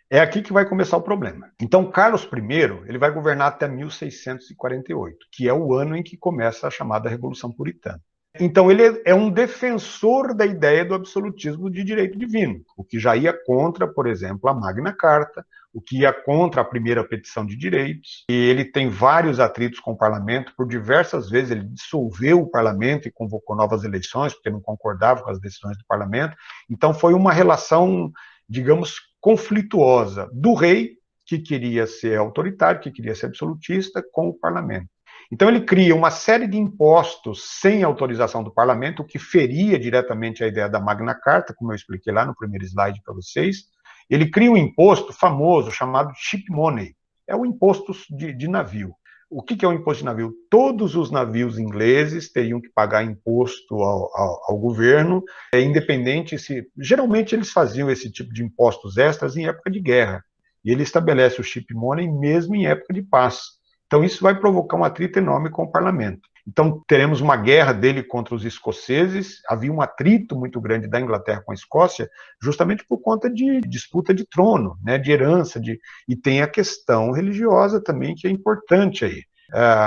É aqui que vai começar o problema. Então, Carlos I, ele vai governar até 1648, que é o ano em que começa a chamada Revolução Puritana. Então, ele é um defensor da ideia do absolutismo de direito divino, o que já ia contra, por exemplo, a Magna Carta, o que ia contra a primeira petição de direitos, e ele tem vários atritos com o parlamento. Por diversas vezes ele dissolveu o parlamento e convocou novas eleições, porque não concordava com as decisões do parlamento. Então, foi uma relação, digamos, conflituosa do rei, que queria ser autoritário, que queria ser absolutista, com o parlamento. Então ele cria uma série de impostos sem autorização do parlamento, o que feria diretamente a ideia da Magna Carta, como eu expliquei lá no primeiro slide para vocês. Ele cria um imposto famoso chamado ship money, é o imposto de navio. O que é o imposto de navio? Todos os navios ingleses teriam que pagar imposto ao governo, independente se... Geralmente eles faziam esse tipo de impostos extras em época de guerra, e ele estabelece o ship money mesmo em época de paz. Então isso vai provocar um atrito enorme com o parlamento. Então teremos uma guerra dele contra os escoceses, havia um atrito muito grande da Inglaterra com a Escócia, justamente por conta de disputa de trono, né, de herança, e tem a questão religiosa também, que é importante aí.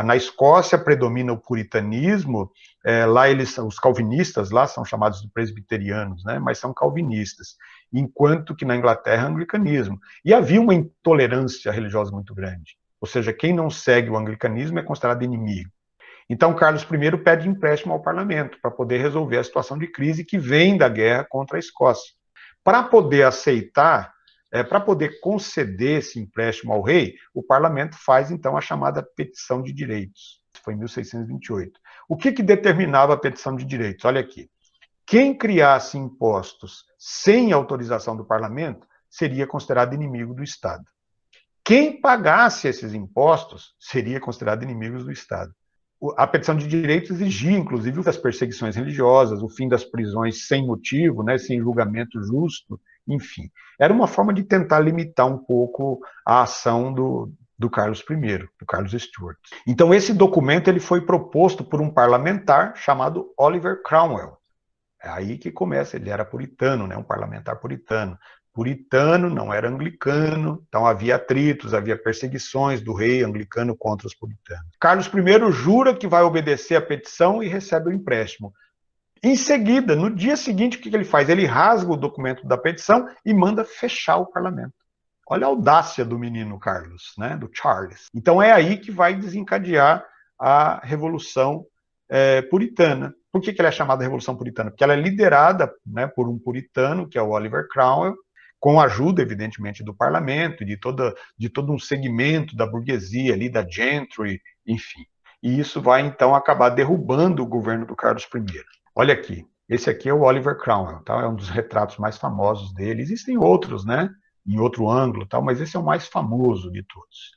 Na Escócia predomina o puritanismo, lá os calvinistas lá são chamados de presbiterianos, né, mas são calvinistas, enquanto que na Inglaterra é anglicanismo. E havia uma intolerância religiosa muito grande. Ou seja, quem não segue o anglicanismo é considerado inimigo. Então, Carlos I pede empréstimo ao parlamento para poder resolver a situação de crise que vem da guerra contra a Escócia. Para poder aceitar, para poder conceder esse empréstimo ao rei, o parlamento faz, então, a chamada petição de direitos. Foi em 1628. O que determinava a petição de direitos? Olha aqui. Quem criasse impostos sem autorização do parlamento seria considerado inimigo do Estado. Quem pagasse esses impostos seria considerado inimigos do Estado. A petição de direitos exigia, inclusive, as perseguições religiosas, o fim das prisões sem motivo, né, sem julgamento justo, enfim. Era uma forma de tentar limitar um pouco a ação do Carlos I, do Carlos Stuart. Então, esse documento ele foi proposto por um parlamentar chamado Oliver Cromwell. É aí que começa, ele era puritano, né, um parlamentar puritano. Puritano, não era anglicano, então havia atritos, havia perseguições do rei anglicano contra os puritanos. Carlos I jura que vai obedecer a petição e recebe o empréstimo. Em seguida, no dia seguinte, o que ele faz? Ele rasga o documento da petição e manda fechar o parlamento. Olha a audácia do menino Carlos, né, do Charles. Então é aí que vai desencadear a Revolução Puritana. Por que ela é chamada Revolução Puritana? Porque ela é liderada, né, por um puritano, que é o Oliver Cromwell, com a ajuda, evidentemente, do parlamento, de todo um segmento da burguesia ali, da gentry, enfim. E isso vai, então, acabar derrubando o governo do Carlos I. Olha aqui, esse aqui é o Oliver Cromwell, tá? É um dos retratos mais famosos dele. Existem outros, né, em outro ângulo, tal, mas esse é o mais famoso de todos.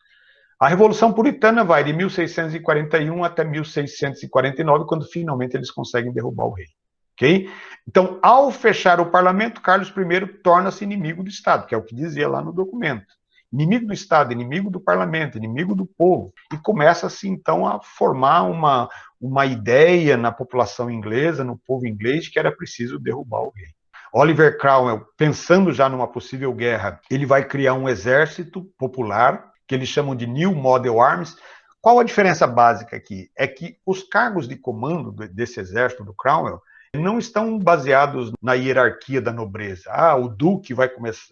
A Revolução Puritana vai de 1641 até 1649, quando finalmente eles conseguem derrubar o rei. Okay? Então, ao fechar o parlamento, Carlos I torna-se inimigo do Estado, que é o que dizia lá no documento. Inimigo do Estado, inimigo do parlamento, inimigo do povo. E começa-se, então, a formar uma ideia na população inglesa, no povo inglês, que era preciso derrubar o rei. Oliver Cromwell, pensando já numa possível guerra, ele vai criar um exército popular, que eles chamam de New Model Arms. Qual a diferença básica aqui? É que os cargos de comando desse exército do Cromwell, não estão baseados na hierarquia da nobreza. Ah, o duque vai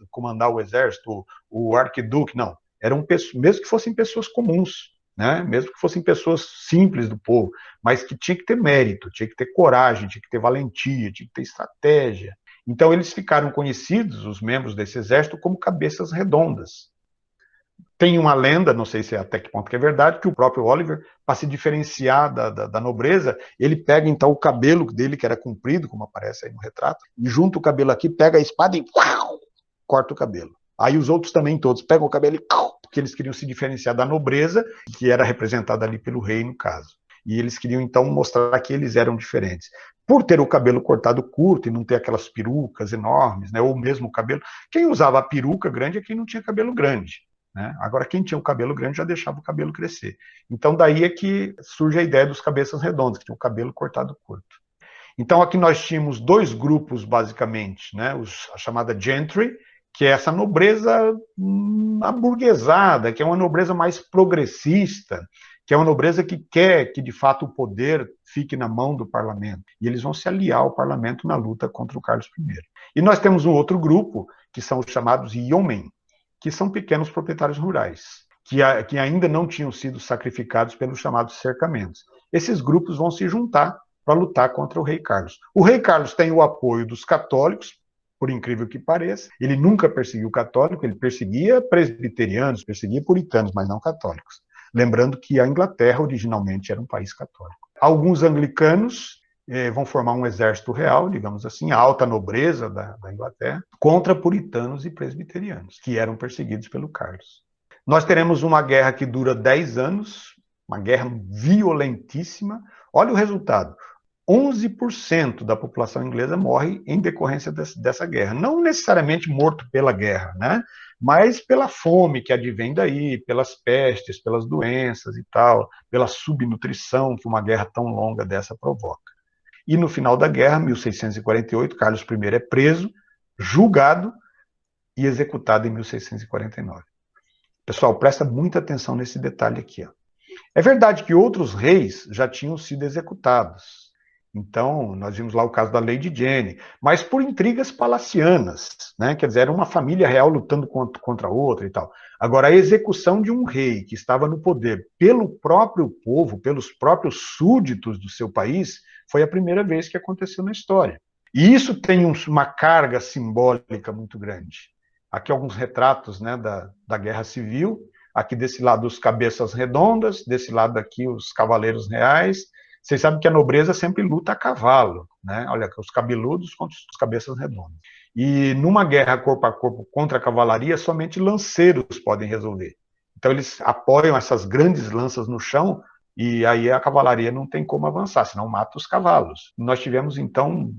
comandar o exército, o arquiduque, não. Eram pessoas, mesmo que fossem pessoas comuns, né? Mesmo que fossem pessoas simples do povo, mas que tinha que ter mérito, tinha que ter coragem, tinha que ter valentia, tinha que ter estratégia. Então eles ficaram conhecidos, os membros desse exército, como cabeças redondas. Tem uma lenda, não sei se é até que ponto que é verdade, que o próprio Oliver, para se diferenciar da nobreza, ele pega então o cabelo dele, que era comprido, como aparece aí no retrato, e junta o cabelo aqui, pega a espada e corta o cabelo. Aí os outros também todos pegam o cabelo e porque eles queriam se diferenciar da nobreza, que era representada ali pelo rei, no caso. E eles queriam então mostrar que eles eram diferentes. Por ter o cabelo cortado curto e não ter aquelas perucas enormes, né, ou mesmo o cabelo, quem usava a peruca grande é quem não tinha cabelo grande. Né? Agora, quem tinha o cabelo grande já deixava o cabelo crescer. Então, daí é que surge a ideia dos cabeças redondas, que tinham o cabelo cortado curto. Então, aqui nós tínhamos dois grupos, basicamente, né? A chamada gentry, que é essa nobreza aburguesada, que é uma nobreza mais progressista, que é uma nobreza que quer que, de fato, o poder fique na mão do parlamento. E eles vão se aliar ao parlamento na luta contra o Carlos I. E nós temos um outro grupo, que são os chamados yeomen, que são pequenos proprietários rurais, que ainda não tinham sido sacrificados pelos chamados cercamentos. Esses grupos vão se juntar para lutar contra o rei Carlos. O rei Carlos tem o apoio dos católicos, por incrível que pareça. Ele nunca perseguiu católico, ele perseguia presbiterianos, perseguia puritanos, mas não católicos. Lembrando que a Inglaterra originalmente era um país católico. Alguns anglicanos vão formar um exército real, digamos assim, a alta nobreza da Inglaterra, contra puritanos e presbiterianos, que eram perseguidos pelo Carlos. Nós teremos uma guerra que dura 10 anos, uma guerra violentíssima. Olha o resultado. 11% da população inglesa morre em decorrência dessa guerra. Não necessariamente morto pela guerra, né? Mas pela fome que advém daí, pelas pestes, pelas doenças e tal, pela subnutrição que uma guerra tão longa dessa provoca. E no final da guerra, 1648, Carlos I é preso, julgado e executado em 1649. Pessoal, presta muita atenção nesse detalhe aqui. Ó. É verdade que outros reis já tinham sido executados. Então, nós vimos lá o caso da Lady Jane, mas por intrigas palacianas, né? Quer dizer, era uma família real lutando contra outra e tal. Agora, a execução de um rei que estava no poder pelo próprio povo, pelos próprios súditos do seu país, foi a primeira vez que aconteceu na história. E isso tem uma carga simbólica muito grande. Aqui alguns retratos, né, da Guerra Civil, aqui desse lado os cabeças redondas, desse lado aqui os cavaleiros reais. Vocês sabem que a nobreza sempre luta a cavalo, né? Olha, os cabeludos contra os cabeças redondas. E numa guerra corpo a corpo contra a cavalaria, somente lanceiros podem resolver. Então eles apoiam essas grandes lanças no chão e aí a cavalaria não tem como avançar, senão mata os cavalos. Nós tivemos então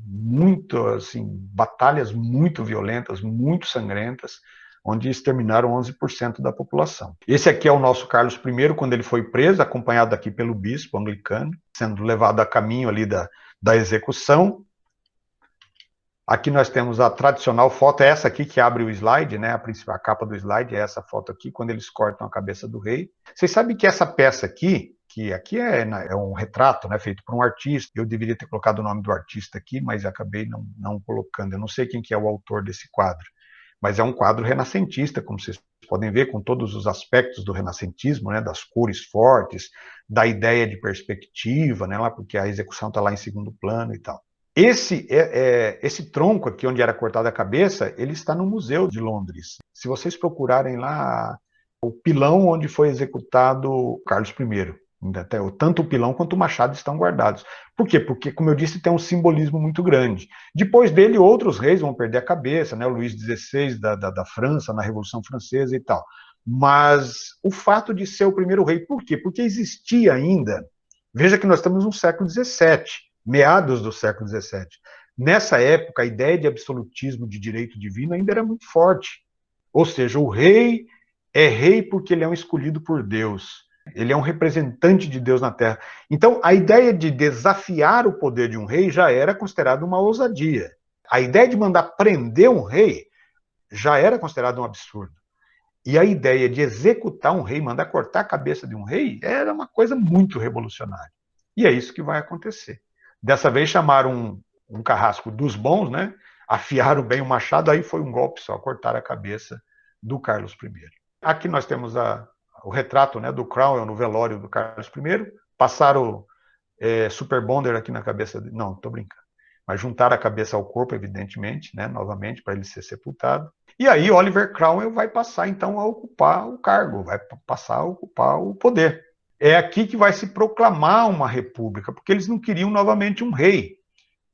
batalhas muito violentas, muito sangrentas, onde exterminaram 11% da população. Esse aqui é o nosso Carlos I, quando ele foi preso, acompanhado aqui pelo bispo anglicano, sendo levado a caminho ali da execução. Aqui nós temos a tradicional foto, é essa aqui que abre o slide, né? A capa do slide é essa foto aqui, quando eles cortam a cabeça do rei. Vocês sabem que essa peça aqui, que aqui é um retrato, né, feito por um artista. Eu deveria ter colocado o nome do artista aqui, mas acabei não colocando. Eu não sei quem que é o autor desse quadro. Mas é um quadro renascentista, como vocês podem ver, com todos os aspectos do renascentismo, né, das cores fortes, da ideia de perspectiva, né, lá porque a execução está lá em segundo plano e tal. Esse tronco aqui, onde era cortada a cabeça, ele está no Museu de Londres. Se vocês procurarem lá, o pilão onde foi executado Carlos I, tanto o pilão quanto o machado estão guardados. Por quê? Porque, como eu disse, tem um simbolismo muito grande. Depois dele, outros reis vão perder a cabeça, né? O Luís XVI da França, na Revolução Francesa e tal. Mas o fato de ser o primeiro rei, por quê? Porque existia ainda, veja que nós estamos no século XVII, meados do século XVII. Nessa época, a ideia de absolutismo de direito divino ainda era muito forte. Ou seja, o rei é rei porque ele é um escolhido por Deus. Ele é um representante de Deus na Terra. Então, a ideia de desafiar o poder de um rei já era considerada uma ousadia. A ideia de mandar prender um rei já era considerada um absurdo. E a ideia de executar um rei, mandar cortar a cabeça de um rei, era uma coisa muito revolucionária. E é isso que vai acontecer. Dessa vez chamaram um carrasco dos bons, né? Afiaram bem o machado, aí foi um golpe só, cortaram a cabeça do Carlos I. Aqui nós temos o retrato, né, do Cromwell no velório do Carlos I, passaram Super Bonder aqui na cabeça dele. Não, estou brincando. Mas juntaram a cabeça ao corpo, evidentemente, né, novamente, para ele ser sepultado. E aí Oliver Cromwell vai passar, então, a ocupar o cargo, vai passar a ocupar o poder. É aqui que vai se proclamar uma república, porque eles não queriam novamente um rei.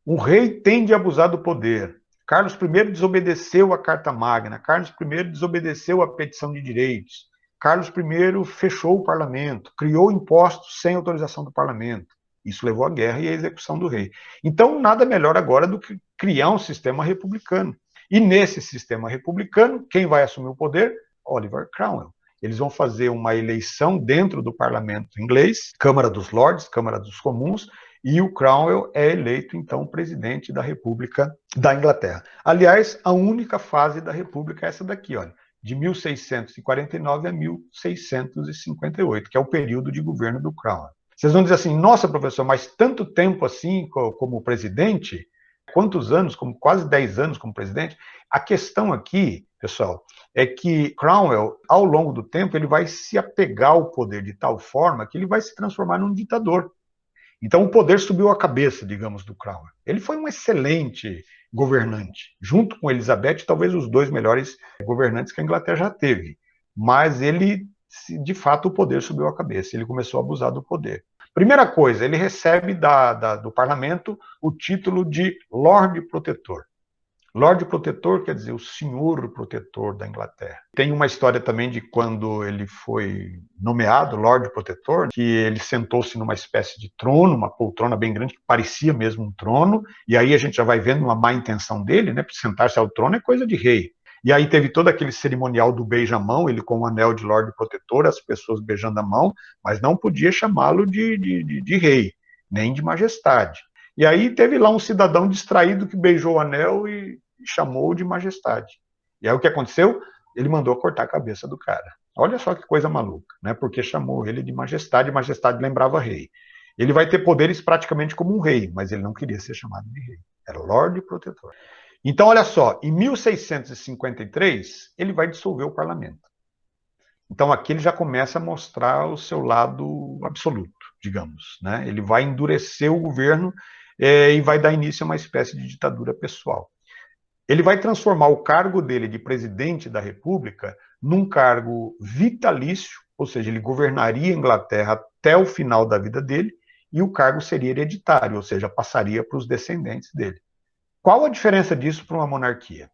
O rei tende a abusar do poder. Carlos I desobedeceu a Carta Magna, Carlos I desobedeceu a Petição de Direitos, Carlos I fechou o parlamento, criou impostos sem autorização do parlamento. Isso levou à guerra e à execução do rei. Então, nada melhor agora do que criar um sistema republicano. E nesse sistema republicano, quem vai assumir o poder? Oliver Cromwell. Eles vão fazer uma eleição dentro do parlamento inglês, Câmara dos Lords, Câmara dos Comuns, e o Cromwell é eleito, então, presidente da República da Inglaterra. Aliás, a única fase da República é essa daqui, olha, de 1649 a 1658, que é o período de governo do Cromwell. Vocês vão dizer assim, nossa, professor, mas tanto tempo assim como presidente? Quantos anos, como quase 10 anos como presidente? A questão aqui, pessoal, é que Cromwell, ao longo do tempo, ele vai se apegar ao poder de tal forma que ele vai se transformar num ditador. Então o poder subiu a cabeça, digamos, do Cromwell. Ele foi um excelente governante, junto com Elizabeth, talvez os dois melhores governantes que a Inglaterra já teve. Mas ele, de fato, o poder subiu a cabeça, ele começou a abusar do poder. Primeira coisa, ele recebe do parlamento o título de Lord Protetor. Lord Protetor quer dizer o senhor protetor da Inglaterra. Tem uma história também de quando ele foi nomeado Lord Protetor, que ele sentou-se numa espécie de trono, uma poltrona bem grande, que parecia mesmo um trono, e aí a gente já vai vendo uma má intenção dele, né? Porque sentar-se ao trono é coisa de rei. E aí teve todo aquele cerimonial do beija-mão, ele com o anel de Lord Protetor, as pessoas beijando a mão, mas não podia chamá-lo de rei, nem de majestade. E aí teve lá um cidadão distraído que beijou o anel e chamou de majestade. E aí o que aconteceu? Ele mandou cortar a cabeça do cara. Olha só que coisa maluca, né? Porque chamou ele de majestade, majestade lembrava rei. Ele vai ter poderes praticamente como um rei, mas ele não queria ser chamado de rei. Era Lord Protetor. Então, olha só, em 1653, ele vai dissolver o parlamento. Então, aqui ele já começa a mostrar o seu lado absoluto, digamos, né? Ele vai endurecer o governo e vai dar início a uma espécie de ditadura pessoal. Ele vai transformar o cargo dele de presidente da República num cargo vitalício, ou seja, ele governaria a Inglaterra até o final da vida dele, e o cargo seria hereditário, ou seja, passaria para os descendentes dele. Qual a diferença disso para uma monarquia?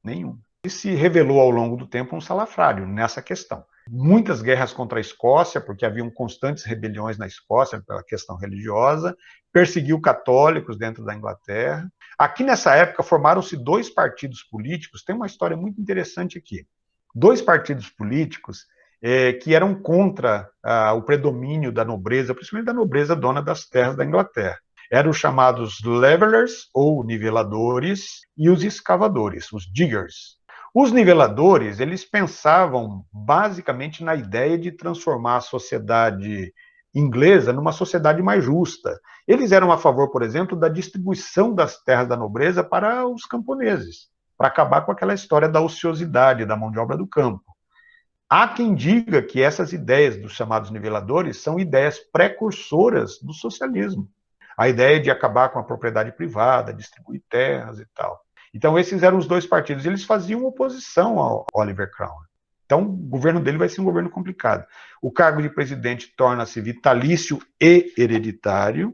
Nenhuma. E se revelou ao longo do tempo um salafrário nessa questão. Muitas guerras contra a Escócia, porque haviam constantes rebeliões na Escócia pela questão religiosa, perseguiu católicos dentro da Inglaterra. Aqui nessa época formaram-se dois partidos políticos, tem uma história muito interessante aqui. Dois partidos políticos que eram contra o predomínio da nobreza, principalmente da nobreza dona das terras da Inglaterra. Eram os chamados levelers, ou niveladores, e os escavadores, os diggers. Os niveladores, eles pensavam basicamente na ideia de transformar a sociedade inglesa numa sociedade mais justa. Eles eram a favor, por exemplo, da distribuição das terras da nobreza para os camponeses, para acabar com aquela história da ociosidade, da mão de obra do campo. Há quem diga que essas ideias dos chamados niveladores são ideias precursoras do socialismo. A ideia de acabar com a propriedade privada, distribuir terras e tal. Então, esses eram os dois partidos. Eles faziam oposição ao Oliver Cromwell. Então, o governo dele vai ser um governo complicado. O cargo de presidente torna-se vitalício e hereditário.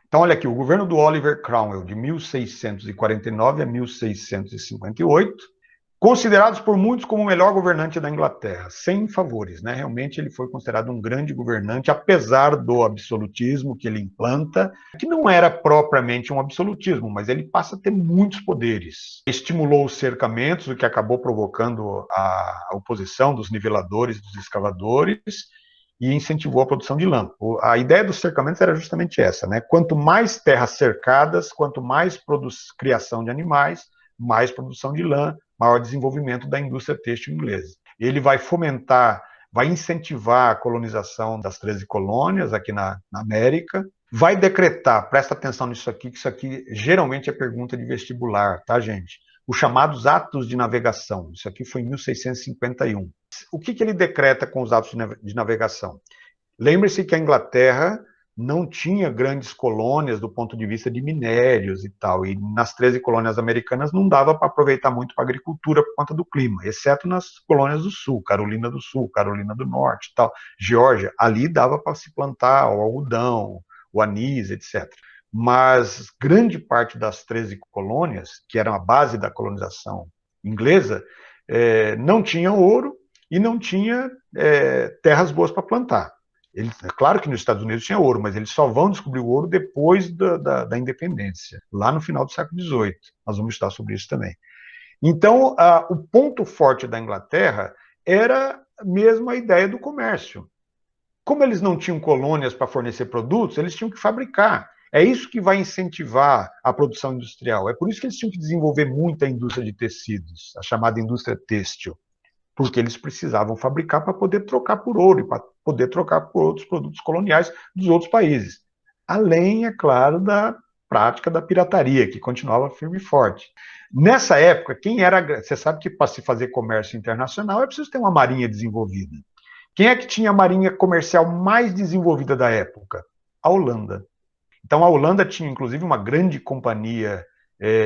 Então, olha aqui, o governo do Oliver Cromwell, de 1649 a 1658, considerados por muitos como o melhor governante da Inglaterra, sem favores, né? Realmente ele foi considerado um grande governante, apesar do absolutismo que ele implanta, que não era propriamente um absolutismo, mas ele passa a ter muitos poderes. Estimulou os cercamentos, o que acabou provocando a oposição dos niveladores, dos escavadores, e incentivou a produção de lã. A ideia dos cercamentos era justamente essa, né? Quanto mais terras cercadas, quanto mais criação de animais, mais produção de lã, maior desenvolvimento da indústria têxtil inglesa. Ele vai fomentar, vai incentivar a colonização das 13 colônias aqui na América, vai decretar, presta atenção nisso aqui, que isso aqui geralmente é pergunta de vestibular, tá, gente? Os chamados atos de navegação. Isso aqui foi em 1651. O que ele decreta com os atos de navegação? Lembre-se que a Inglaterra não tinha grandes colônias do ponto de vista de minérios e tal, e nas 13 colônias americanas não dava para aproveitar muito para a agricultura por conta do clima, exceto nas colônias do Sul, Carolina do Sul, Carolina do Norte e tal, Geórgia, ali dava para se plantar o algodão, o anis, etc. Mas grande parte das 13 colônias, que eram a base da colonização inglesa, não tinha ouro e não tinha terras boas para plantar. É claro que nos Estados Unidos tinha ouro, mas eles só vão descobrir o ouro depois da independência, lá no final do século XVIII. Nós vamos estudar sobre isso também. Então, o ponto forte da Inglaterra era mesmo a ideia do comércio. Como eles não tinham colônias para fornecer produtos, eles tinham que fabricar. É isso que vai incentivar a produção industrial. É por isso que eles tinham que desenvolver muita indústria de tecidos, a chamada indústria têxtil, porque eles precisavam fabricar para poder trocar por ouro e para poder trocar por outros produtos coloniais dos outros países. Além, é claro, da prática da pirataria, que continuava firme e forte. Nessa época, quem era. Você sabe que para se fazer comércio internacional é preciso ter uma marinha desenvolvida. Quem é que tinha a marinha comercial mais desenvolvida da época? A Holanda. Então, a Holanda tinha, inclusive, uma grande companhia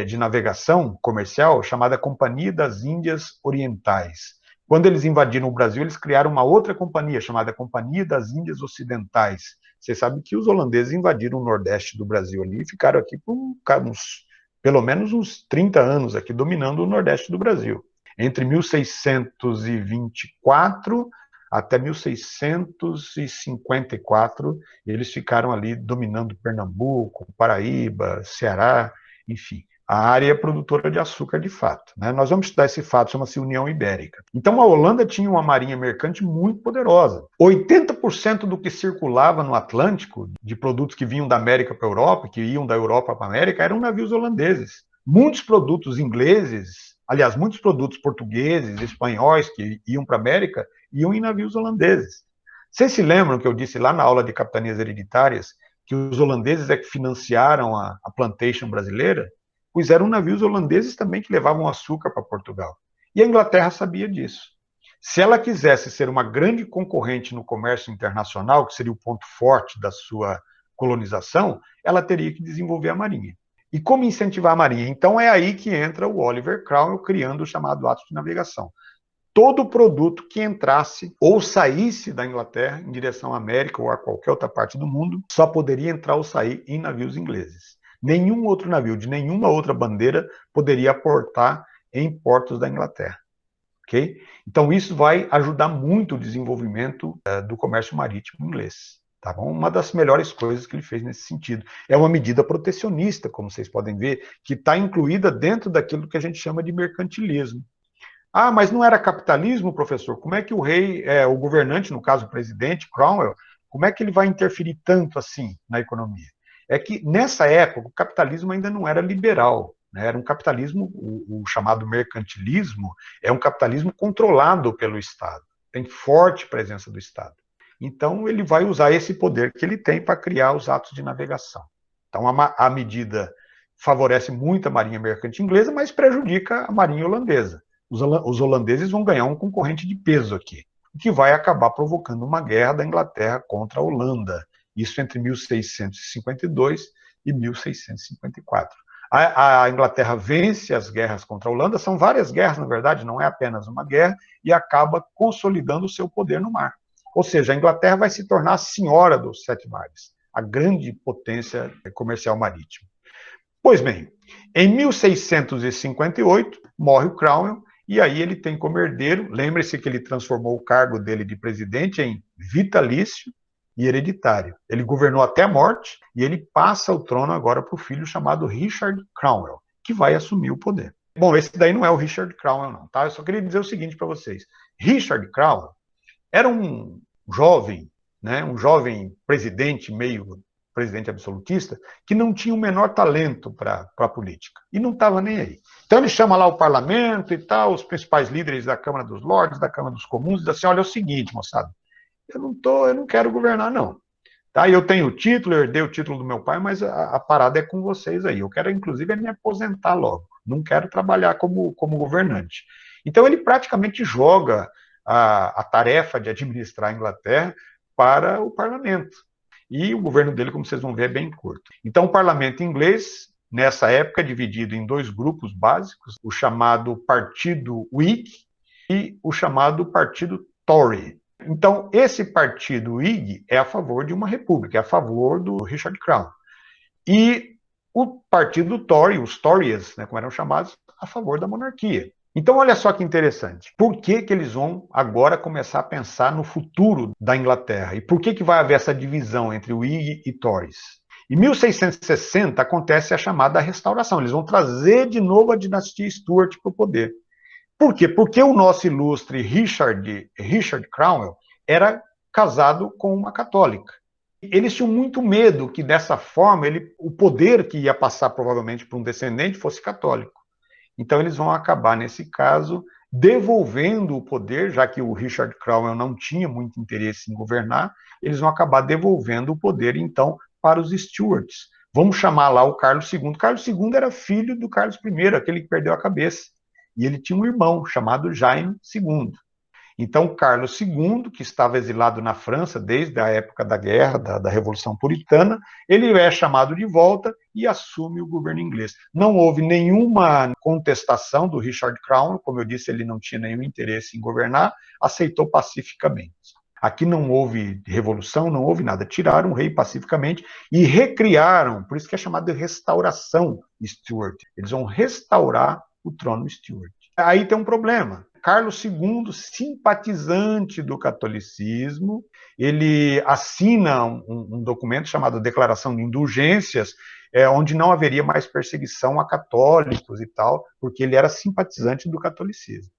de navegação comercial chamada Companhia das Índias Orientais. Quando eles invadiram o Brasil, eles criaram uma outra companhia chamada Companhia das Índias Ocidentais. Vocês sabem que os holandeses invadiram o nordeste do Brasil ali e ficaram aqui por pelo menos uns 30 anos aqui dominando o nordeste do Brasil. Entre 1624 até 1654, eles ficaram ali dominando Pernambuco, Paraíba, Ceará, enfim, a área produtora de açúcar de fato. Né? Nós vamos estudar esse fato, chama-se União Ibérica. Então a Holanda tinha uma marinha mercante muito poderosa. 80% do que circulava no Atlântico, de produtos que vinham da América para a Europa, que iam da Europa para a América, eram navios holandeses. Muitos produtos ingleses, aliás, muitos produtos portugueses, espanhóis que iam para a América, iam em navios holandeses. Vocês se lembram que eu disse lá na aula de capitanias hereditárias que os holandeses é que financiaram a plantation brasileira? Pois eram navios holandeses também que levavam açúcar para Portugal. E a Inglaterra sabia disso. Se ela quisesse ser uma grande concorrente no comércio internacional, que seria o ponto forte da sua colonização, ela teria que desenvolver a marinha. E como incentivar a marinha? Então é aí que entra o Oliver Cromwell criando o chamado ato de navegação. Todo produto que entrasse ou saísse da Inglaterra em direção à América ou a qualquer outra parte do mundo só poderia entrar ou sair em navios ingleses. Nenhum outro navio de nenhuma outra bandeira poderia aportar em portos da Inglaterra. Okay? Então isso vai ajudar muito o desenvolvimento do comércio marítimo inglês. Tá bom? Uma das melhores coisas que ele fez nesse sentido. É uma medida protecionista, como vocês podem ver, que está incluída dentro daquilo que a gente chama de mercantilismo. Ah, mas não era capitalismo, professor? Como é que o rei, o governante, no caso o presidente, Cromwell, como é que ele vai interferir tanto assim na economia? É que nessa época o capitalismo ainda não era liberal, né? Era um capitalismo, o chamado mercantilismo, é um capitalismo controlado pelo Estado, tem forte presença do Estado. Então ele vai usar esse poder que ele tem para criar os atos de navegação. Então a medida favorece muito a marinha mercante inglesa, mas prejudica a marinha holandesa. Os holandeses vão ganhar um concorrente de peso aqui, o que vai acabar provocando uma guerra da Inglaterra contra a Holanda, isso entre 1652 e 1654. A Inglaterra vence as guerras contra a Holanda, são várias guerras, na verdade, não é apenas uma guerra, e acaba consolidando o seu poder no mar. Ou seja, a Inglaterra vai se tornar a senhora dos sete mares, a grande potência comercial marítima. Pois bem, em 1658, morre o Cromwell, e aí ele tem como herdeiro, lembre-se que ele transformou o cargo dele de presidente em vitalício e hereditário. Ele governou até a morte, e ele passa o trono agora para o filho chamado Richard Cromwell, que vai assumir o poder. Bom, esse daí não é o Richard Cromwell, não, tá? Eu só queria dizer o seguinte para vocês. Richard Cromwell era um jovem, né, um jovem presidente, meio presidente absolutista, que não tinha o menor talento para a política. E não estava nem aí. Então ele chama lá o parlamento e tal, os principais líderes da Câmara dos Lordes, da Câmara dos Comuns, e diz assim, olha, é o seguinte, moçada, eu não quero governar, não. Tá? Eu tenho o título, eu herdei o título do meu pai, mas a parada é com vocês aí. Eu quero, inclusive, me aposentar logo. Não quero trabalhar como governante. Então, ele praticamente joga a tarefa de administrar a Inglaterra para o parlamento. E o governo dele, como vocês vão ver, é bem curto. Então, o parlamento inglês, nessa época, é dividido em dois grupos básicos, o chamado Partido Whig e o chamado Partido Tory. Então, esse partido Whig é a favor de uma república, é a favor do Richard Crown. E o partido Tory, os Tories, né, como eram chamados, a favor da monarquia. Então, olha só que interessante. Por que eles vão agora começar a pensar no futuro da Inglaterra? E por que vai haver essa divisão entre Whig e Tories? Em 1660 acontece a chamada restauração. Eles vão trazer de novo a dinastia Stuart para o poder. Por quê? Porque o nosso ilustre Richard Cromwell era casado com uma católica. Eles tinham muito medo que, dessa forma, o poder que ia passar provavelmente para um descendente fosse católico. Então, eles vão acabar, nesse caso, devolvendo o poder, já que o Richard Cromwell não tinha muito interesse em governar, eles vão acabar devolvendo o poder, então, para os Stuarts. Vamos chamar lá o Carlos II. Carlos II era filho do Carlos I, aquele que perdeu a cabeça. E ele tinha um irmão chamado Jaime II. Então, Carlos II, que estava exilado na França desde a época da guerra, da Revolução Puritana, ele é chamado de volta e assume o governo inglês. Não houve nenhuma contestação do Richard Cromwell, como eu disse, ele não tinha nenhum interesse em governar, aceitou pacificamente. Aqui não houve revolução, não houve nada. Tiraram o rei pacificamente e recriaram, por isso que é chamado de restauração Stuart. Eles vão restaurar o trono Stuart. Aí tem um problema. Carlos II, simpatizante do catolicismo, ele assina um documento chamado Declaração de Indulgências, onde não haveria mais perseguição a católicos e tal, porque ele era simpatizante do catolicismo.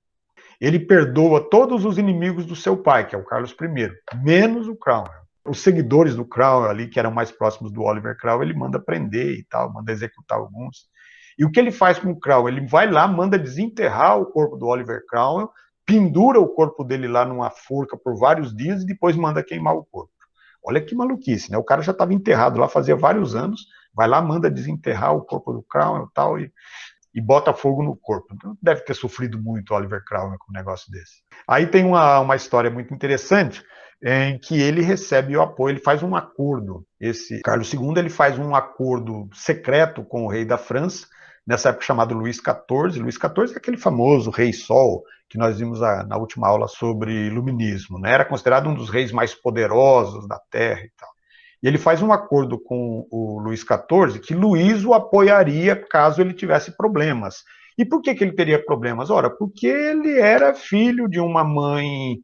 Ele perdoa todos os inimigos do seu pai, que é o Carlos I, menos o Cromwell. Os seguidores do Cromwell ali, que eram mais próximos do Oliver Cromwell, ele manda prender e tal, manda executar alguns. E o que ele faz com o Cromwell? Ele vai lá, manda desenterrar o corpo do Oliver Cromwell, pendura o corpo dele lá numa forca por vários dias e depois manda queimar o corpo. Olha que maluquice, né? O cara já estava enterrado lá fazia vários anos, vai lá, manda desenterrar o corpo do Cromwell e bota fogo no corpo. Então, deve ter sofrido muito o Oliver Cromwell com um negócio desse. Aí tem uma história muito interessante, em que ele recebe o apoio, ele faz um acordo. Esse Carlos II, ele faz um acordo secreto com o rei da França, nessa época chamado Luís XIV. Luís XIV é aquele famoso rei Sol, que nós vimos na última aula sobre iluminismo, né? Era considerado um dos reis mais poderosos da Terra e tal. E ele faz um acordo com o Luís XIV que Luís o apoiaria caso ele tivesse problemas. E por que ele teria problemas? Ora, porque ele era filho de uma mãe,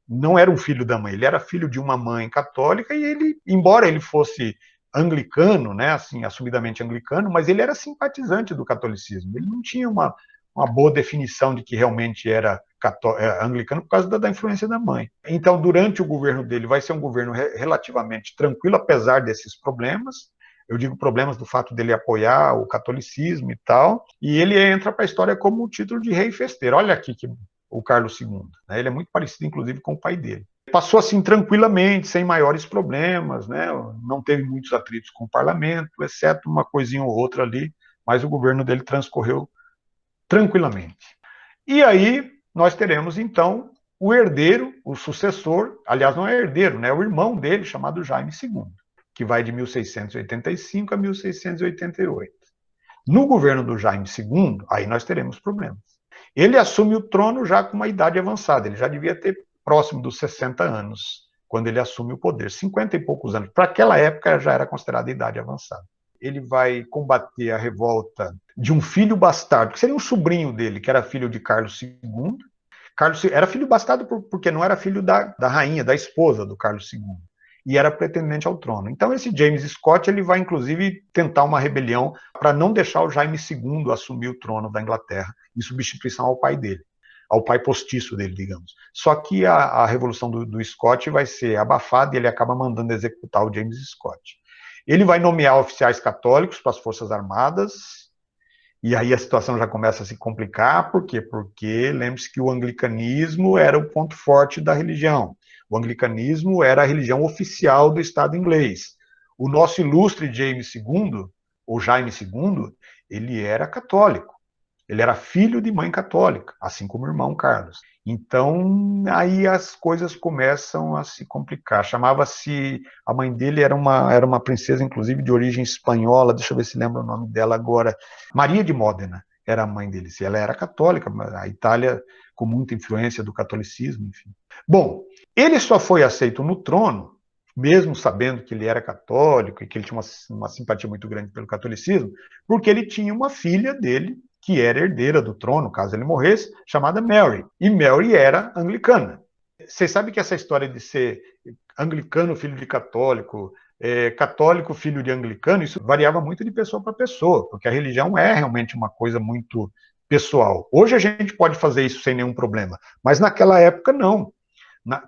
não era um filho da mãe, ele era filho de uma mãe católica e ele, embora ele fosse anglicano, né, assim, assumidamente anglicano, mas ele era simpatizante do catolicismo. Ele não tinha uma boa definição de que realmente era anglicano por causa da influência da mãe. Então, durante o governo dele, vai ser um governo relativamente tranquilo, apesar desses problemas. Eu digo problemas do fato dele apoiar o catolicismo e tal. E ele entra para a história como o título de rei festeiro. Olha aqui que o Carlos II. Né? Ele é muito parecido, inclusive, com o pai dele. Passou assim tranquilamente, sem maiores problemas, né? Não teve muitos atritos com o parlamento, exceto uma coisinha ou outra ali, mas o governo dele transcorreu tranquilamente. E aí nós teremos, então, o herdeiro, o sucessor, aliás, não é herdeiro, né? É o irmão dele, chamado Jaime II, que vai de 1685 a 1688. No governo do Jaime II, aí nós teremos problemas. Ele assume o trono já com uma idade avançada, ele já devia ter próximo dos 60 anos, quando ele assume o poder, 50 e poucos anos. Para aquela época já era considerada idade avançada. Ele vai combater a revolta de um filho bastardo, que seria um sobrinho dele, que era filho de Carlos II. Carlos era filho bastardo porque não era filho da rainha, da esposa do Carlos II, e era pretendente ao trono. Então esse James Scott ele vai inclusive tentar uma rebelião para não deixar o Jaime II assumir o trono da Inglaterra, em substituição ao pai dele, ao pai postiço dele, digamos. Só que a revolução do Scott vai ser abafada e ele acaba mandando executar o James Scott. Ele vai nomear oficiais católicos para as Forças Armadas, e aí a situação já começa a se complicar. Por quê? Porque lembre-se que o anglicanismo era o ponto forte da religião. O anglicanismo era a religião oficial do Estado inglês. O nosso ilustre James II, ou Jaime II, ele era católico. Ele era filho de mãe católica, assim como o irmão Carlos. Então, aí as coisas começam a se complicar. Chamava-se... A mãe dele era uma princesa, inclusive, de origem espanhola. Deixa eu ver se lembro o nome dela agora. Maria de Módena era a mãe dele. Ela era católica, a Itália com muita influência do catolicismo, enfim. Bom, ele só foi aceito no trono, mesmo sabendo que ele era católico e que ele tinha uma simpatia muito grande pelo catolicismo, porque ele tinha uma filha dele, que era herdeira do trono, caso ele morresse, chamada Mary. E Mary era anglicana. Vocês sabem que essa história de ser anglicano, filho de católico, católico, filho de anglicano, isso variava muito de pessoa para pessoa, porque a religião é realmente uma coisa muito pessoal. Hoje a gente pode fazer isso sem nenhum problema, mas naquela época não.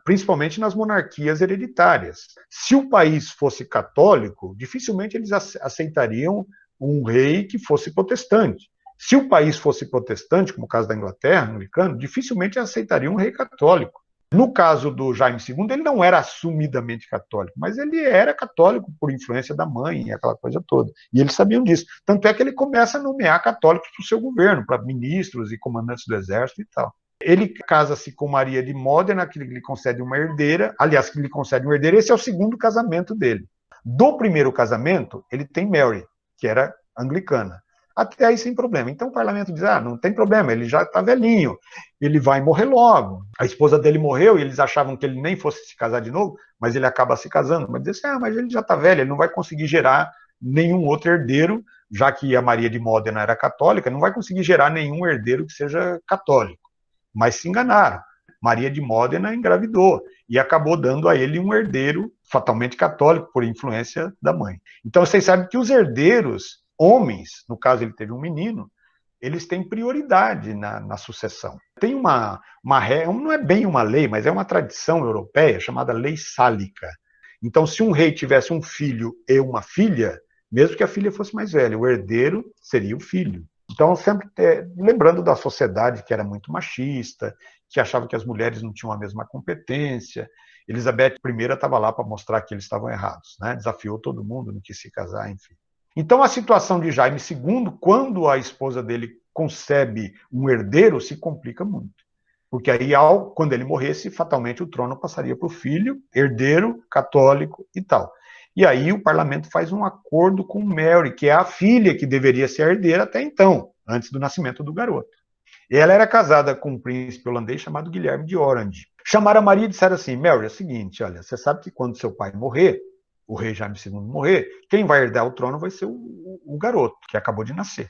Principalmente nas monarquias hereditárias. Se o país fosse católico, dificilmente eles aceitariam um rei que fosse protestante. Se o país fosse protestante, como o caso da Inglaterra, anglicano, dificilmente aceitaria um rei católico. No caso do Jaime II, ele não era assumidamente católico, mas ele era católico por influência da mãe, aquela coisa toda. E eles sabiam disso. Tanto é que ele começa a nomear católicos para o seu governo, para ministros e comandantes do exército e tal. Ele casa-se com Maria de Módena, que lhe concede uma herdeira. Aliás, que lhe concede uma herdeira. Esse é o segundo casamento dele. Do primeiro casamento, ele tem Mary, que era anglicana. Até aí sem problema. Então o parlamento diz, não tem problema, ele já está velhinho, ele vai morrer logo. A esposa dele morreu e eles achavam que ele nem fosse se casar de novo, mas ele acaba se casando. Mas diz assim, mas ele já está velho, ele não vai conseguir gerar nenhum outro herdeiro, já que a Maria de Módena era católica, não vai conseguir gerar nenhum herdeiro que seja católico. Mas se enganaram. Maria de Módena engravidou e acabou dando a ele um herdeiro fatalmente católico, por influência da mãe. Então vocês sabem que os herdeiros homens, no caso ele teve um menino, eles têm prioridade na sucessão. Tem uma não é bem uma lei, mas é uma tradição europeia chamada lei sálica. Então, se um rei tivesse um filho e uma filha, mesmo que a filha fosse mais velha, o herdeiro seria o filho. Então, sempre lembrando da sociedade que era muito machista, que achava que as mulheres não tinham a mesma competência. Elizabeth I estava lá para mostrar que eles estavam errados, né? Desafiou todo mundo, não quis se casar, enfim. Então, a situação de Jaime II, quando a esposa dele concebe um herdeiro, se complica muito. Porque aí, quando ele morresse, fatalmente o trono passaria para o filho, herdeiro, católico e tal. E aí o parlamento faz um acordo com Mary, que é a filha que deveria ser a herdeira até então, antes do nascimento do garoto. E ela era casada com um príncipe holandês chamado Guilherme de Orange. Chamaram a Maria e disseram assim, Mary, é o seguinte, olha, você sabe que quando seu pai morrer, o rei Jaime II morrer, quem vai herdar o trono vai ser o garoto, que acabou de nascer.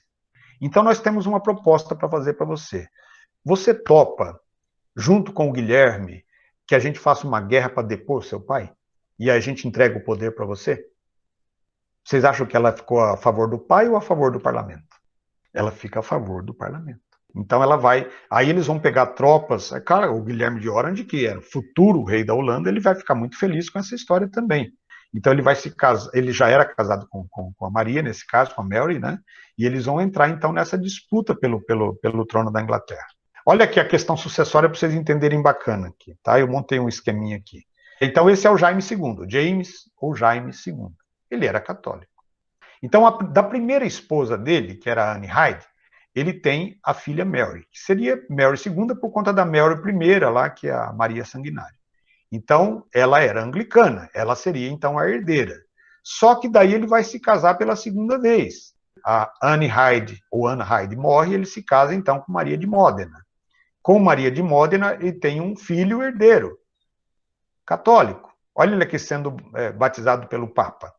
Então nós temos uma proposta para fazer para você. Você topa, junto com o Guilherme, que a gente faça uma guerra para depor seu pai? E a gente entrega o poder para você? Vocês acham que ela ficou a favor do pai ou a favor do parlamento? Ela fica a favor do parlamento. Então ela vai... Aí eles vão pegar tropas... Cara, o Guilherme de Orange, que era o futuro rei da Holanda, ele vai ficar muito feliz com essa história também. Então ele vai se casar, ele já era casado com a Maria, nesse caso, com a Mary, né? E eles vão entrar então nessa disputa pelo trono da Inglaterra. Olha aqui a questão sucessória para vocês entenderem bacana aqui, tá? Eu montei um esqueminha aqui. Então esse é o Jaime II, James ou Jaime II. Ele era católico. Então da primeira esposa dele, que era Anne Hyde, ele tem a filha Mary, que seria Mary II por conta da Mary I lá, que é a Maria Sanguinária. Então, ela era anglicana, ela seria então a herdeira. Só que daí ele vai se casar pela segunda vez. A Anne Hyde, ou Anne Hyde, morre e ele se casa então com Maria de Módena. Com Maria de Módena, ele tem um filho herdeiro, católico. Olha ele aqui sendo batizado pelo Papa.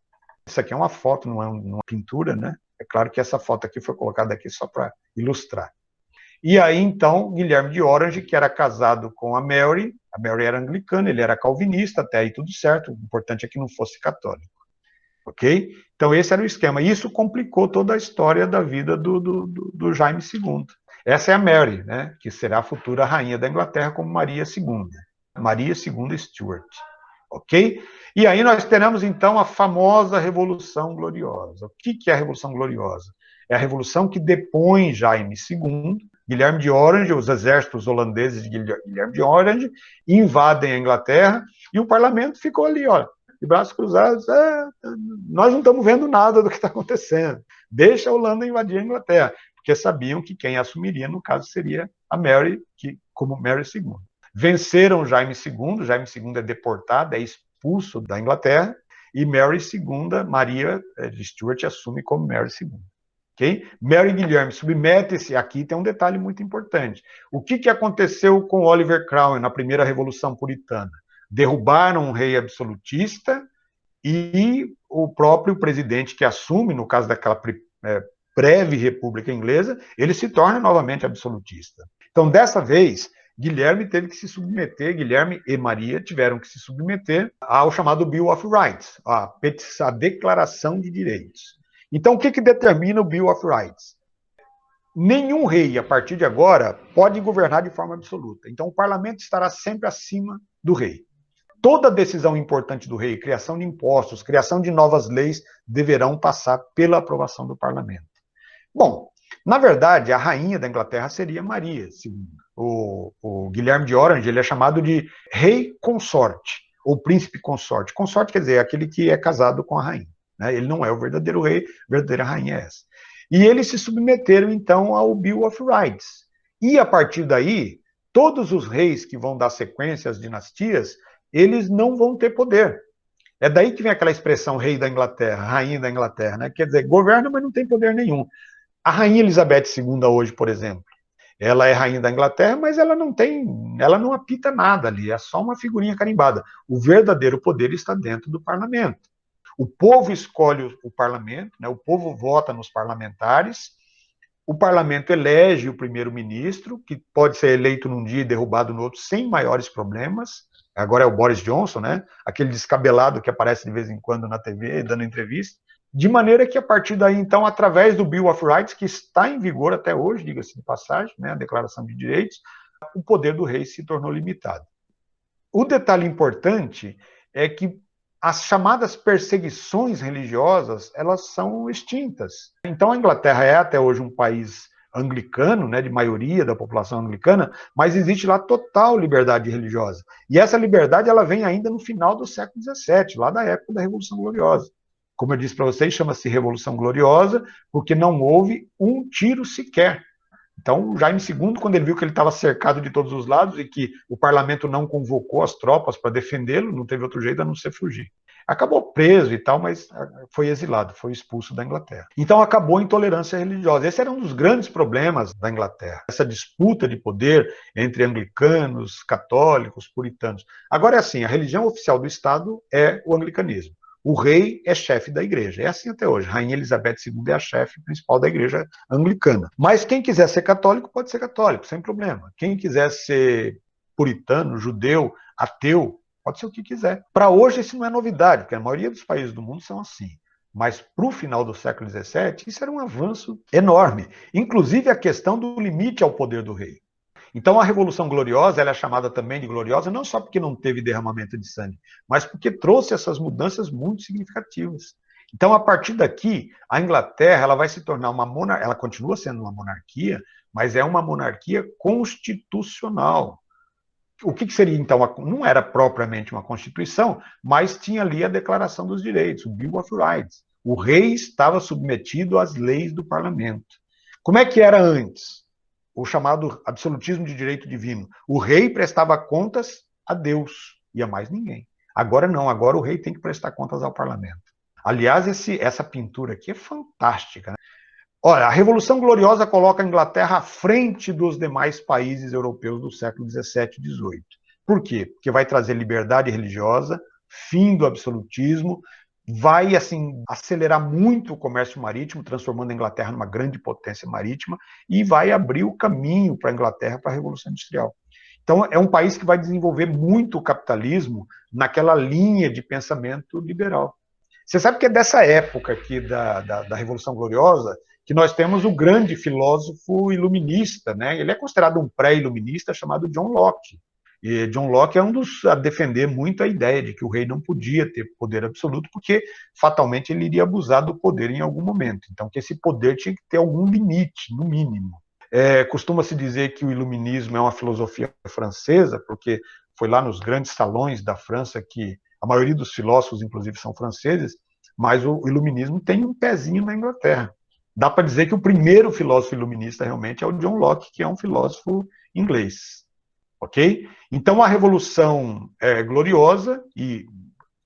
Isso aqui é uma foto, não é uma pintura, né? É claro que essa foto aqui foi colocada aqui só para ilustrar. E aí, então, Guilherme de Orange, que era casado com a Mary era anglicana, ele era calvinista, até aí tudo certo, o importante é que não fosse católico. Ok? Então, esse era o esquema. E isso complicou toda a história da vida do Jaime II. Essa é a Mary, né? Que será a futura rainha da Inglaterra como Maria II. Maria II Stuart. Ok? E aí nós teremos, então, a famosa Revolução Gloriosa. O que é a Revolução Gloriosa? É a revolução que depõe Jaime II Guilherme de Orange, os exércitos holandeses de Guilherme de Orange, invadem a Inglaterra e o parlamento ficou ali, ó, de braços cruzados. Nós não estamos vendo nada do que está acontecendo. Deixa a Holanda invadir a Inglaterra, porque sabiam que quem assumiria, no caso, seria a Mary, como Mary II. Venceram Jaime II, Jaime II é deportado, é expulso da Inglaterra, e Mary II, Maria de Stuart, assume como Mary II. Okay? Mary Guilherme submete-se, aqui tem um detalhe muito importante. O que aconteceu com Oliver Cromwell na primeira Revolução Puritana? Derrubaram um rei absolutista e o próprio presidente que assume, no caso daquela breve República Inglesa, ele se torna novamente absolutista. Então, dessa vez, Guilherme teve que se submeter, Guilherme e Maria tiveram que se submeter ao chamado Bill of Rights, a Declaração de Direitos. Então, o que determina o Bill of Rights? Nenhum rei, a partir de agora, pode governar de forma absoluta. Então, o parlamento estará sempre acima do rei. Toda decisão importante do rei, criação de impostos, criação de novas leis, deverão passar pela aprovação do parlamento. Bom, na verdade, a rainha da Inglaterra seria Maria II. O Guilherme de Orange, ele é chamado de rei consorte, ou príncipe consorte. Consorte quer dizer aquele que é casado com a rainha. Né? Ele não é o verdadeiro rei, a verdadeira rainha é essa. E eles se submeteram, então, ao Bill of Rights. E, a partir daí, todos os reis que vão dar sequência às dinastias, eles não vão ter poder. É daí que vem aquela expressão rei da Inglaterra, rainha da Inglaterra, né? Quer dizer, governa, mas não tem poder nenhum. A rainha Elizabeth II hoje, por exemplo, ela é rainha da Inglaterra, mas ela não apita nada ali, é só uma figurinha carimbada. O verdadeiro poder está dentro do parlamento. O povo escolhe o parlamento, né? O povo vota nos parlamentares, o parlamento elege o primeiro-ministro, que pode ser eleito num dia e derrubado no outro sem maiores problemas. Agora é o Boris Johnson, né? Aquele descabelado que aparece de vez em quando na TV, dando entrevista. De maneira que, a partir daí, então, através do Bill of Rights, que está em vigor até hoje, diga-se de passagem, né? A Declaração de Direitos, o poder do rei se tornou limitado. O detalhe importante é que as chamadas perseguições religiosas, elas são extintas. Então, a Inglaterra é até hoje um país anglicano, né, de maioria da população anglicana, mas existe lá total liberdade religiosa. E essa liberdade ela vem ainda no final do século XVII, lá da época da Revolução Gloriosa. Como eu disse para vocês, chama-se Revolução Gloriosa, porque não houve um tiro sequer. Então, Jaime II, quando ele viu que ele estava cercado de todos os lados e que o parlamento não convocou as tropas para defendê-lo, não teve outro jeito a não ser fugir. Acabou preso e tal, mas foi exilado, foi expulso da Inglaterra. Então acabou a intolerância religiosa. Esse era um dos grandes problemas da Inglaterra, essa disputa de poder entre anglicanos, católicos, puritanos. Agora é assim, a religião oficial do Estado é o anglicanismo. O rei é chefe da igreja. É assim até hoje. Rainha Elizabeth II é a chefe principal da igreja anglicana. Mas quem quiser ser católico, pode ser católico, sem problema. Quem quiser ser puritano, judeu, ateu, pode ser o que quiser. Para hoje, isso não é novidade, porque a maioria dos países do mundo são assim. Mas para o final do século XVII, isso era um avanço enorme. Inclusive a questão do limite ao poder do rei. Então, a Revolução Gloriosa, ela é chamada também de gloriosa, não só porque não teve derramamento de sangue, mas porque trouxe essas mudanças muito significativas. Então, a partir daqui, a Inglaterra ela vai se tornar uma monarquia, ela continua sendo uma monarquia, mas é uma monarquia constitucional. O que seria, então, não era propriamente uma constituição, mas tinha ali a Declaração dos Direitos, o Bill of Rights. O rei estava submetido às leis do parlamento. Como é que era antes? O chamado absolutismo de direito divino. O rei prestava contas a Deus e a mais ninguém. Agora não, agora o rei tem que prestar contas ao parlamento. Aliás, essa pintura aqui é fantástica, né? Olha, a Revolução Gloriosa coloca a Inglaterra à frente dos demais países europeus do século XVII e XVIII. Por quê? Porque vai trazer liberdade religiosa, fim do absolutismo, vai assim acelerar muito o comércio marítimo, transformando a Inglaterra numa grande potência marítima, e vai abrir o caminho para a Inglaterra para a Revolução Industrial. Então, é um país que vai desenvolver muito o capitalismo naquela linha de pensamento liberal. Você sabe que é dessa época aqui da Revolução Gloriosa que nós temos o grande filósofo iluminista, né? Ele é considerado um pré-iluminista chamado John Locke. E John Locke é um dos a defender muito a ideia de que o rei não podia ter poder absoluto, porque fatalmente ele iria abusar do poder em algum momento. Então, que esse poder tinha que ter algum limite, no mínimo. Costuma-se dizer que o iluminismo é uma filosofia francesa, porque foi lá nos grandes salões da França que a maioria dos filósofos, inclusive, são franceses, mas o iluminismo tem um pezinho na Inglaterra. Dá para dizer que o primeiro filósofo iluminista realmente é o John Locke, que é um filósofo inglês. Ok? Então, a Revolução Gloriosa, e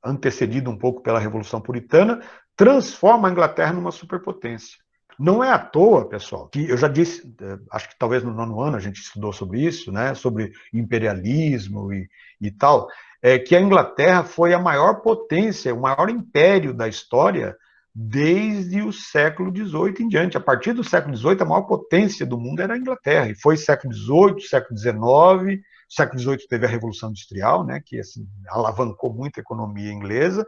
antecedida um pouco pela Revolução Puritana, transforma a Inglaterra numa superpotência. Não é à toa, pessoal, que eu já disse, acho que talvez no 9º ano a gente estudou sobre isso, né, sobre imperialismo e tal, que a Inglaterra foi a maior potência, o maior império da história desde o século XVIII em diante. A partir do século XVIII, a maior potência do mundo era a Inglaterra, e foi século XVIII, século XIX, século XVIII teve a Revolução Industrial, né, que assim, alavancou muito a economia inglesa.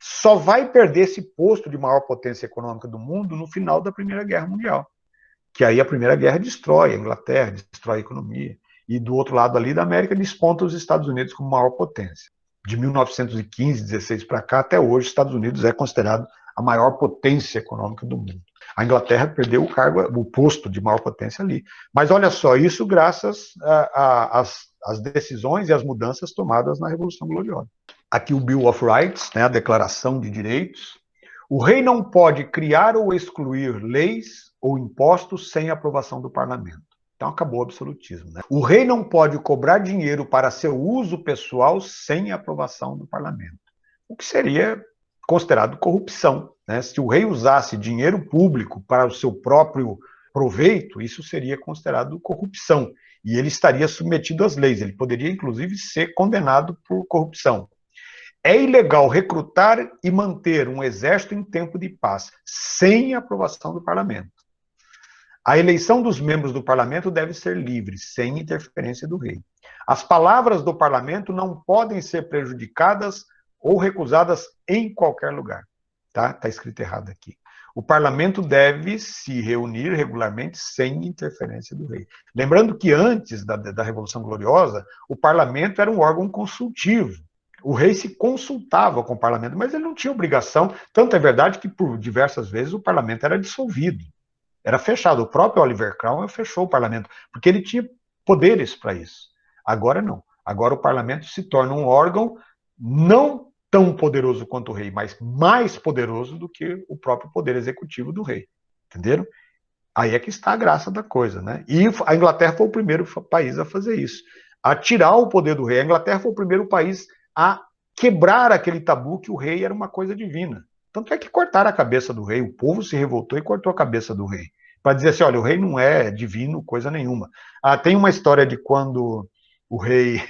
Só vai perder esse posto de maior potência econômica do mundo no final da Primeira Guerra Mundial. Que aí a Primeira Guerra destrói a Inglaterra, destrói a economia. E do outro lado ali da América desponta os Estados Unidos como maior potência. De 1915, 16 para cá, até hoje, os Estados Unidos é considerado a maior potência econômica do mundo. A Inglaterra perdeu o posto de maior potência ali. Mas olha só, isso graças às decisões e às mudanças tomadas na Revolução Gloriosa. Aqui o Bill of Rights, né, a Declaração de Direitos. O rei não pode criar ou excluir leis ou impostos sem aprovação do parlamento. Então acabou o absolutismo. Né? O rei não pode cobrar dinheiro para seu uso pessoal sem aprovação do parlamento. O que seria considerado corrupção. Né? Se o rei usasse dinheiro público para o seu próprio proveito, isso seria considerado corrupção. E ele estaria submetido às leis. Ele poderia, inclusive, ser condenado por corrupção. É ilegal recrutar e manter um exército em tempo de paz, sem aprovação do parlamento. A eleição dos membros do parlamento deve ser livre, sem interferência do rei. As palavras do parlamento não podem ser prejudicadas ou recusadas em qualquer lugar. Tá escrito errado aqui. O parlamento deve se reunir regularmente sem interferência do rei. Lembrando que antes da Revolução Gloriosa, o parlamento era um órgão consultivo. O rei se consultava com o parlamento, mas ele não tinha obrigação. Tanto é verdade que, por diversas vezes, o parlamento era dissolvido. Era fechado. O próprio Oliver Cromwell fechou o parlamento, porque ele tinha poderes para isso. Agora não. Agora o parlamento se torna um órgão não tão poderoso quanto o rei, mas mais poderoso do que o próprio poder executivo do rei. Entenderam? Aí é que está a graça da coisa, né? E a Inglaterra foi o primeiro país a fazer isso. A tirar o poder do rei. A Inglaterra foi o primeiro país a quebrar aquele tabu que o rei era uma coisa divina. Tanto é que cortaram a cabeça do rei, o povo se revoltou e cortou a cabeça do rei. Para dizer assim, olha, o rei não é divino, coisa nenhuma. Tem uma história de quando o rei...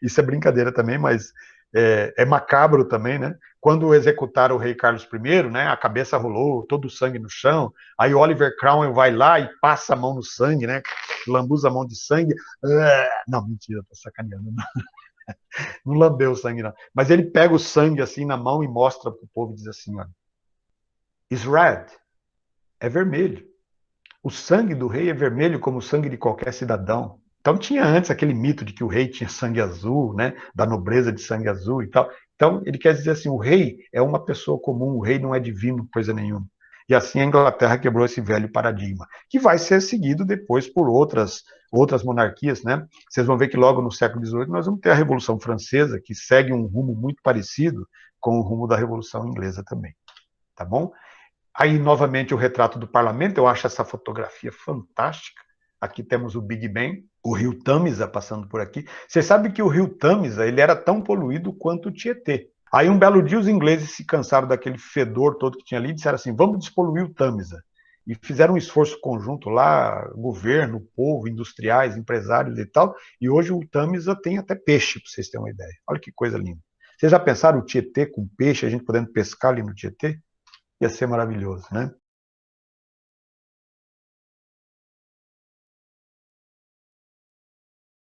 Isso é brincadeira também, mas é macabro também, né? Quando executaram o rei Carlos I, né, a cabeça rolou, todo o sangue no chão, aí Oliver Cromwell vai lá e passa a mão no sangue, né? Lambuza a mão de sangue. Não, mentira, tô sacaneando. Não lambeu o sangue, não. Mas ele pega o sangue assim na mão e mostra para o povo e diz assim, ó, is red, é vermelho. O sangue do rei é vermelho como o sangue de qualquer cidadão. Então tinha antes aquele mito de que o rei tinha sangue azul, né, da nobreza de sangue azul e tal. Então ele quer dizer assim, o rei é uma pessoa comum, o rei não é divino, coisa nenhuma. E assim a Inglaterra quebrou esse velho paradigma, que vai ser seguido depois por outras monarquias, né? Vocês vão ver que logo no século XVIII nós vamos ter a Revolução Francesa, que segue um rumo muito parecido com o rumo da Revolução Inglesa também, tá bom? Aí, novamente, o retrato do parlamento, eu acho essa fotografia fantástica. Aqui temos o Big Ben, o rio Tâmisa passando por aqui. Você sabe que o rio Tâmisa, ele era tão poluído quanto o Tietê. Aí um belo dia os ingleses se cansaram daquele fedor todo que tinha ali e disseram assim, vamos despoluir o Tâmisa. E fizeram um esforço conjunto lá, governo, povo, industriais, empresários e tal, e hoje o Tâmisa tem até peixe, para vocês terem uma ideia. Olha que coisa linda. Vocês já pensaram o Tietê com peixe, a gente podendo pescar ali no Tietê? Ia ser maravilhoso, né?